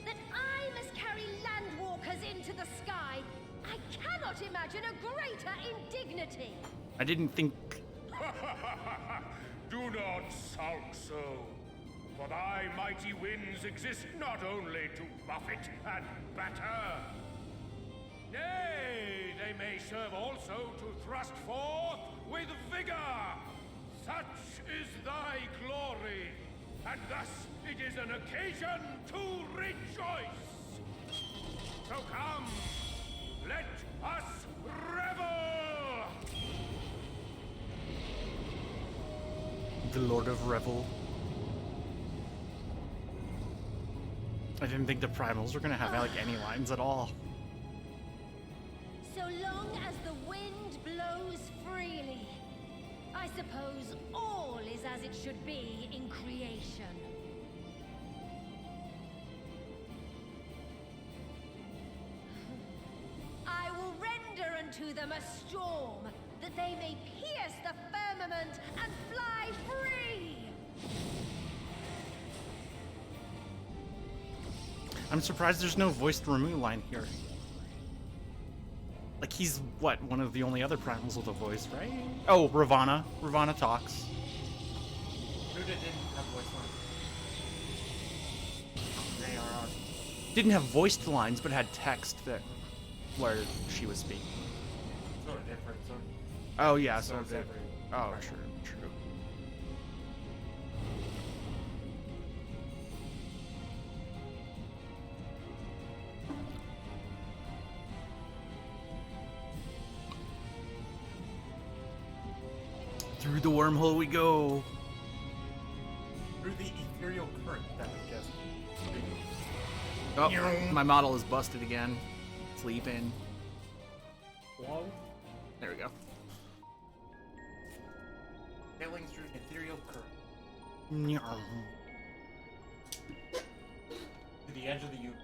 That I must carry landwalkers into the sky. I cannot imagine a greater indignity. I didn't think... Do not sulk so. For thy mighty winds exist not only to buffet and batter. Nay, they may serve also to thrust forth with vigor. Such is thy glory, and thus it is an occasion to rejoice. So come, let us revel! The Lord of Revel. I didn't think the primals were gonna have like any lines at all. So long as the wind blows freely, I suppose all is as it should be in creation. I will render unto them a storm, that they may pierce the firmament and fly free! I'm surprised there's no voiced Ramu line here. Like, he's, what, one of the only other primals with a voice, right? Oh, Ravana. Ravana talks. Ruda didn't have voice lines. They are on. Didn't have voiced lines, but had text that where she was speaking. Sort of different, so. Oh yeah, so Serves they, every oh primal. true. Through the wormhole we go. Through the ethereal current that would just. Oh, my model is busted again. Sleeping. Whoa. There we go. Sailing through an ethereal current. To the edge of the universe.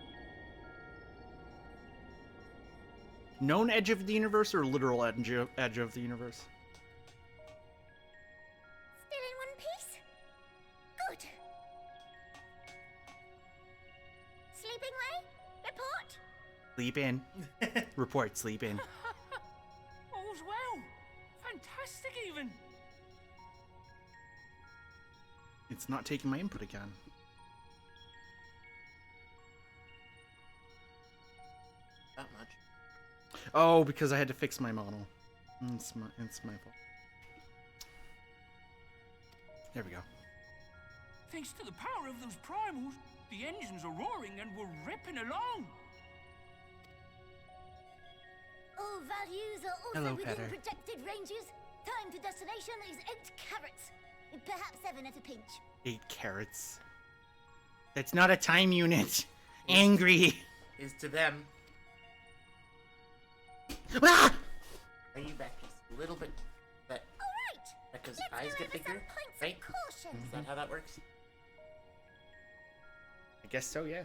Known edge of the universe or literal edge of the universe? Still in one piece? Good. Sleeping way? Report? Sleep in. Report, sleep in. All's well. Fantastic, even. It's not taking my input again. That much. Oh, because I had to fix my model. It's my fault. There we go. Thanks to the power of those primals, the engines are roaring and we're ripping along. All values are also Hello, within Petter. protected ranges. Time to destination is 8 carats. Perhaps 7 at a pinch. 8 carats. That's not a time unit. Angry. Is to them. Ah! Are you back just a little bit? But Alright! because Let's eyes go get over bigger, some points right? of caution. Is that how that works? I guess so, yeah.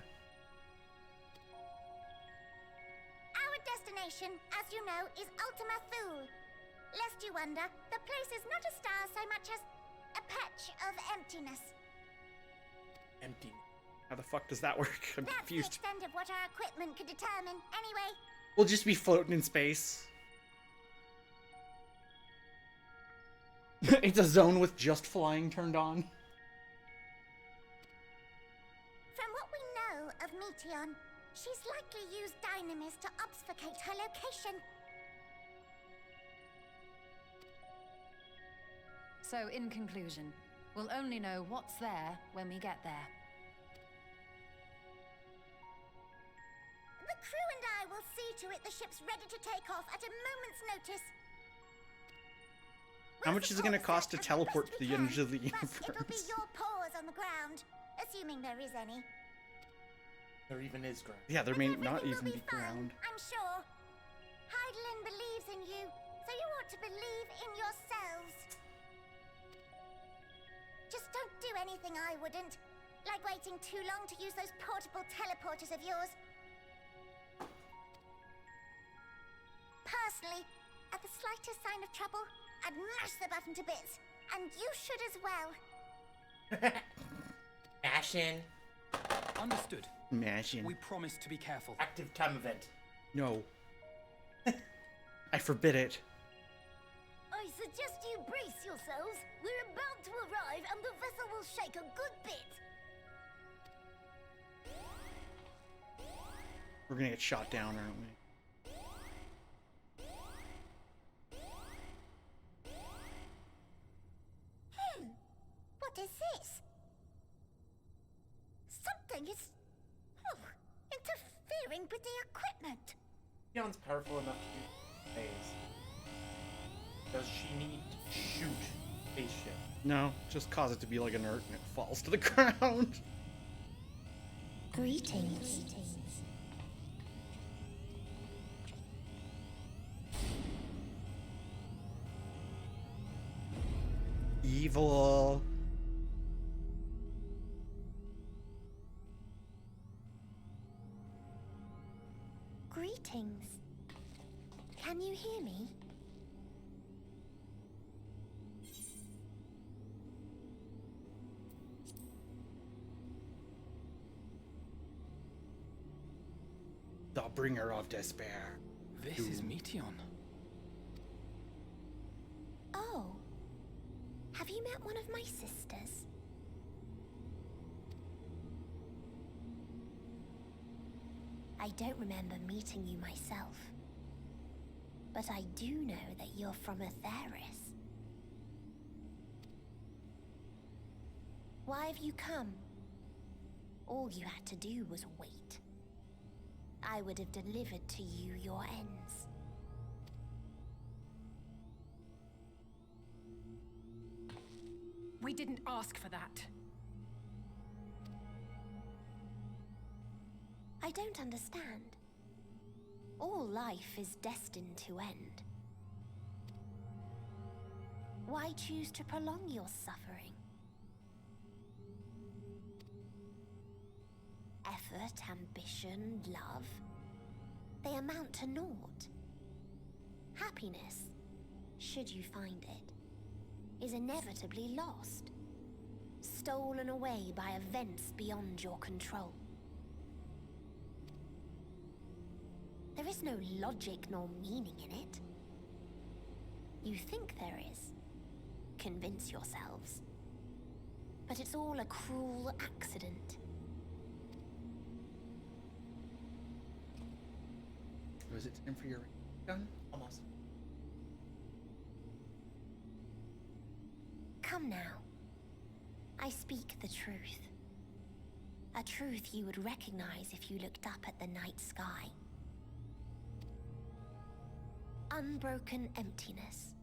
Our destination, as you know, is Ultima Thule. Lest you wonder, the place is not a star so much as a patch of emptiness. Empty. How the fuck does that work? I'm That's confused. the extent of what our equipment could determine. Anyway, We'll just be floating in space. It's a zone with just flying turned on. from what we know of Meteon, she's likely used Dynamis to obfuscate her location. So, in conclusion, we'll only know what's there when we get there. The crew and I will see to it the ship's ready to take off at a moment's notice. How much is it going to cost to teleport to the end of the But it'll be universe? your paws on the ground, assuming there is any. There even is ground. Yeah, there may But not everything even will be fine, ground. I'm sure. Heidelin believes in you, so you ought to believe in yourselves. Just don't do anything I wouldn't. Like waiting too long to use those portable teleporters of yours. Personally, at the slightest sign of trouble, I'd mash the button to bits. And you should as well. Ashen. Understood. Imagine. We promise to be careful. Active time event. No. I forbid it. I suggest you brace yourselves. We're about to arrive and the vessel will shake a good bit. We're gonna get shot down, aren't we? What is this? Something is interfering with the equipment. Meteon's powerful enough to do phase. Does she need to shoot spaceship? No, just cause it to be like inert and it falls to the ground. Greetings. Evil. Greetings. Can you hear me? The bringer of despair. This is Meteon. Oh. Have you met one of my sisters? I don't remember meeting you myself. but I do know that you're from Atheris. Why have you come? All you had to do was wait. I would have delivered to you your ends. We didn't ask for that. I don't understand. All life is destined to end. Why choose to prolong your suffering? Effort, ambition, love, they amount to naught. Happiness, should you find it, is inevitably lost, stolen away by events beyond your control. There is no logic nor meaning in it. You think there is. Convince yourselves. But it's all a cruel accident. Was it time for your gun? Almost. Come now. I speak the truth. A truth you would recognize if you looked up at the night sky. Unbroken emptiness.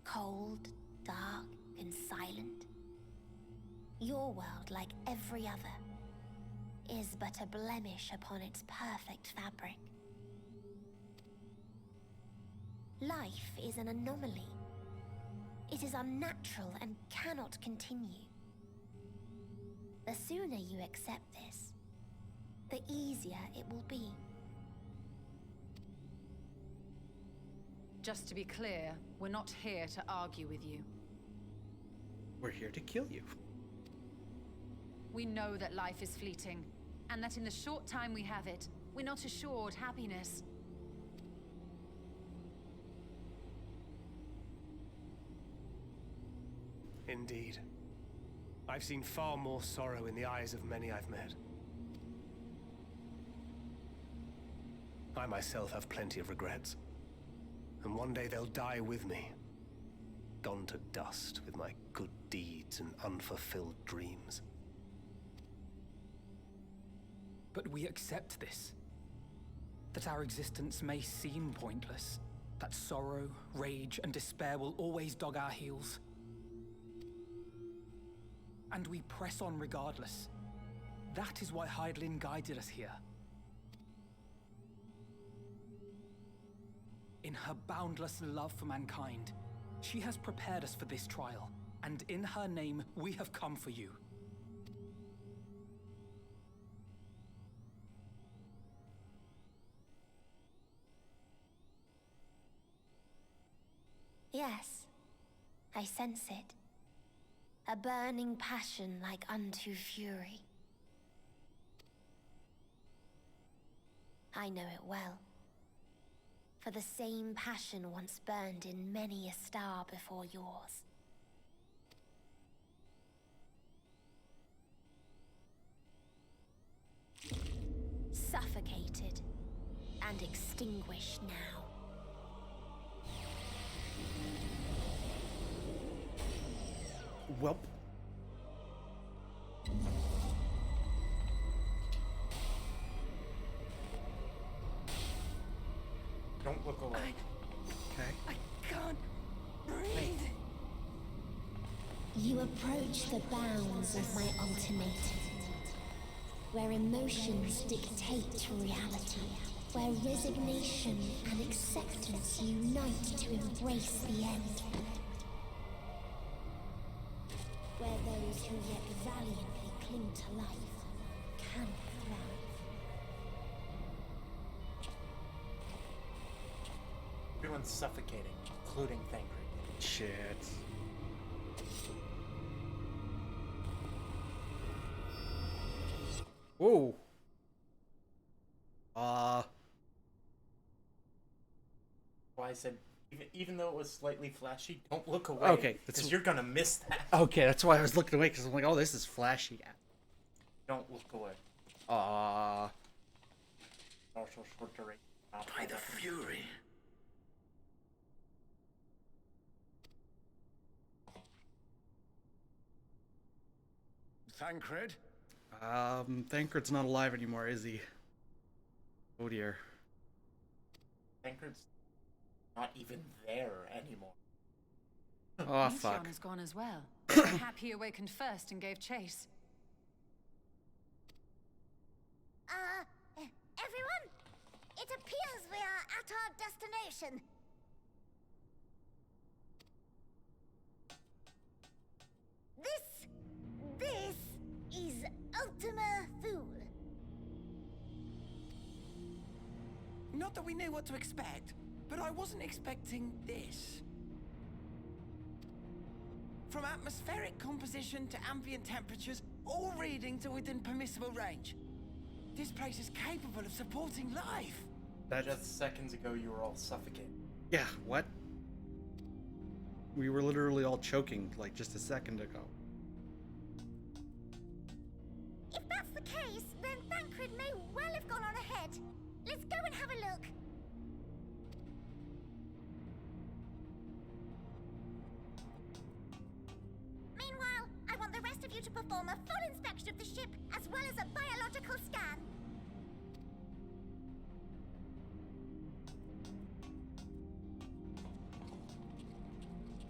Cold, dark, and silent. Your world, like every other, is but a blemish upon its perfect fabric. Life is an anomaly. It is unnatural and cannot continue. The sooner you accept this, the easier it will be. Just to be clear, we're not here to argue with you. We're here to kill you. We know that life is fleeting, and that in the short time we have it, we're not assured happiness. Indeed. I've seen far more sorrow in the eyes of many I've met. I myself have plenty of regrets. And one day they'll die with me. Gone to dust with my good deeds and unfulfilled dreams. But we accept this. That our existence may seem pointless. That sorrow, rage, and despair will always dog our heels. And we press on regardless. That is why Hydaelyn guided us here. In her boundless love for mankind, she has prepared us for this trial, and in her name, we have come for you. Yes, I sense it. A burning passion like unto fury. I know it well. For the same passion once burned in many a star before yours. Suffocated and extinguished now. Welp. Don't look away. Okay. I can't breathe. You approach the bounds of my ultimatum, where emotions dictate reality, where resignation and acceptance unite to embrace the end, where those who yet valiantly cling to life can thrive. Everyone's suffocating, including Thancred. Shit. Whoa. Why I said, even though it was slightly flashy, don't look away. Okay, because you're gonna miss that. Okay, that's why I was looking away, because I'm like, oh, this is flashy. Don't look away. Ah. Also short duration. By the fury. Thancred? Thancred's not alive anymore, is he? Oh dear. Tancred's not even there anymore. Oh, fuck. Meteon is gone as well. Perhaps he awakened first and gave chase. Everyone? It appears we are at our destination. This is Ultima Thule. Not that we knew what to expect, but I wasn't expecting this. From atmospheric composition to ambient temperatures, all reading to within permissible range. This place is capable of supporting life. Just seconds ago, you were all suffocating. Yeah, what? We were literally all choking, like, just a second ago. If that's the case, then Thancred may well have gone on ahead. Let's go and have a look. Meanwhile, I want the rest of you to perform a full inspection of the ship, as well as a biological scan.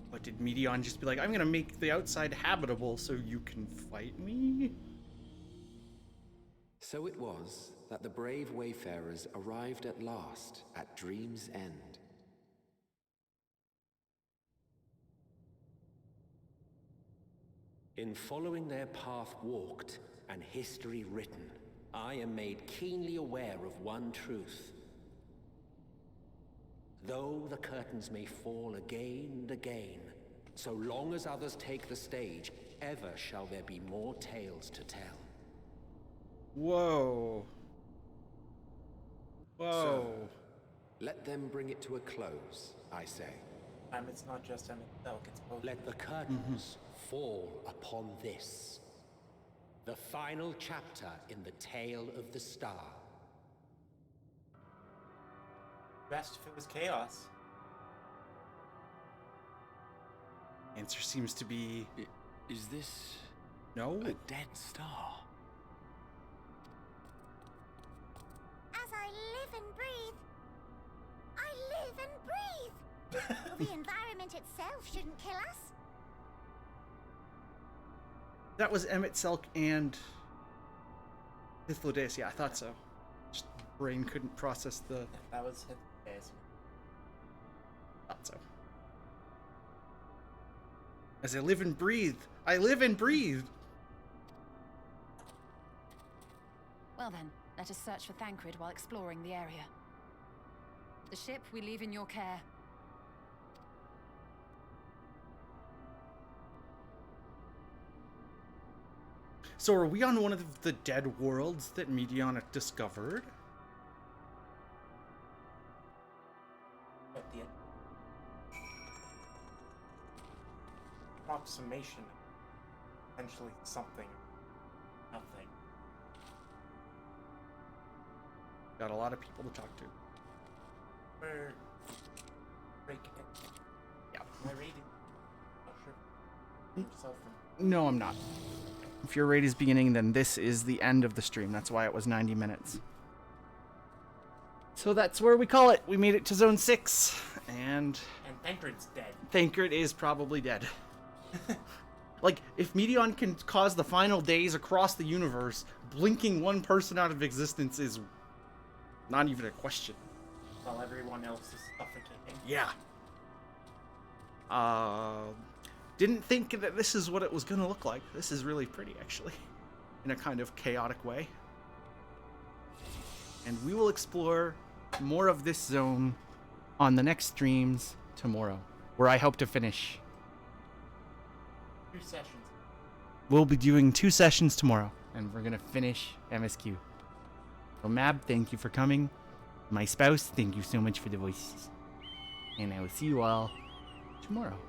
But did Meteon just be like, I'm gonna make the outside habitable so you can fight me? So it was that the brave wayfarers arrived at last at Dream's End. In following their path walked and history written, I am made keenly aware of one truth. Though the curtains may fall again and again, so long as others take the stage, ever shall there be more tales to tell. Whoa. Whoa. So, let them bring it to a close, I say. It's not just Elk, it's both. Let the curtains fall upon this. The final chapter in the tale of the star. Best if it was chaos. Answer seems to be... Is this... No? A dead star? As I live and breathe, I live and breathe. The environment itself shouldn't kill us. That was Emmett Selk and Hythlodaeus. Yeah, I thought so. Just brain couldn't process the... That was Hythlodaeus. Thought so. As I live and breathe. I live and breathe! Well then, let us search for Thancred while exploring the area. The ship we leave in your care. So are we on one of the dead worlds that Meteon discovered? At the end. Approximation. Potentially something. Nothing. Got a lot of people to talk to. We're breaking it. Yeah. Am I reading? Oh, sure. Yourself No, I'm not. If your raid is beginning, then this is the end of the stream. That's why it was 90 minutes. So that's where we call it. We made it to Zone 6. And Thancred's dead. Thancred is probably dead. Like, if Meteon can cause the final days across the universe, blinking one person out of existence is not even a question. While everyone else is suffocating. Yeah. Didn't think that this is what it was going to look like. This is really pretty, actually. In a kind of chaotic way. And we will explore more of this zone on the next streams tomorrow, where I hope to finish. 2 sessions. We'll be doing 2 sessions tomorrow, and we're going to finish MSQ. So Mab, thank you for coming. My spouse, thank you so much for the voices. And I will see you all tomorrow.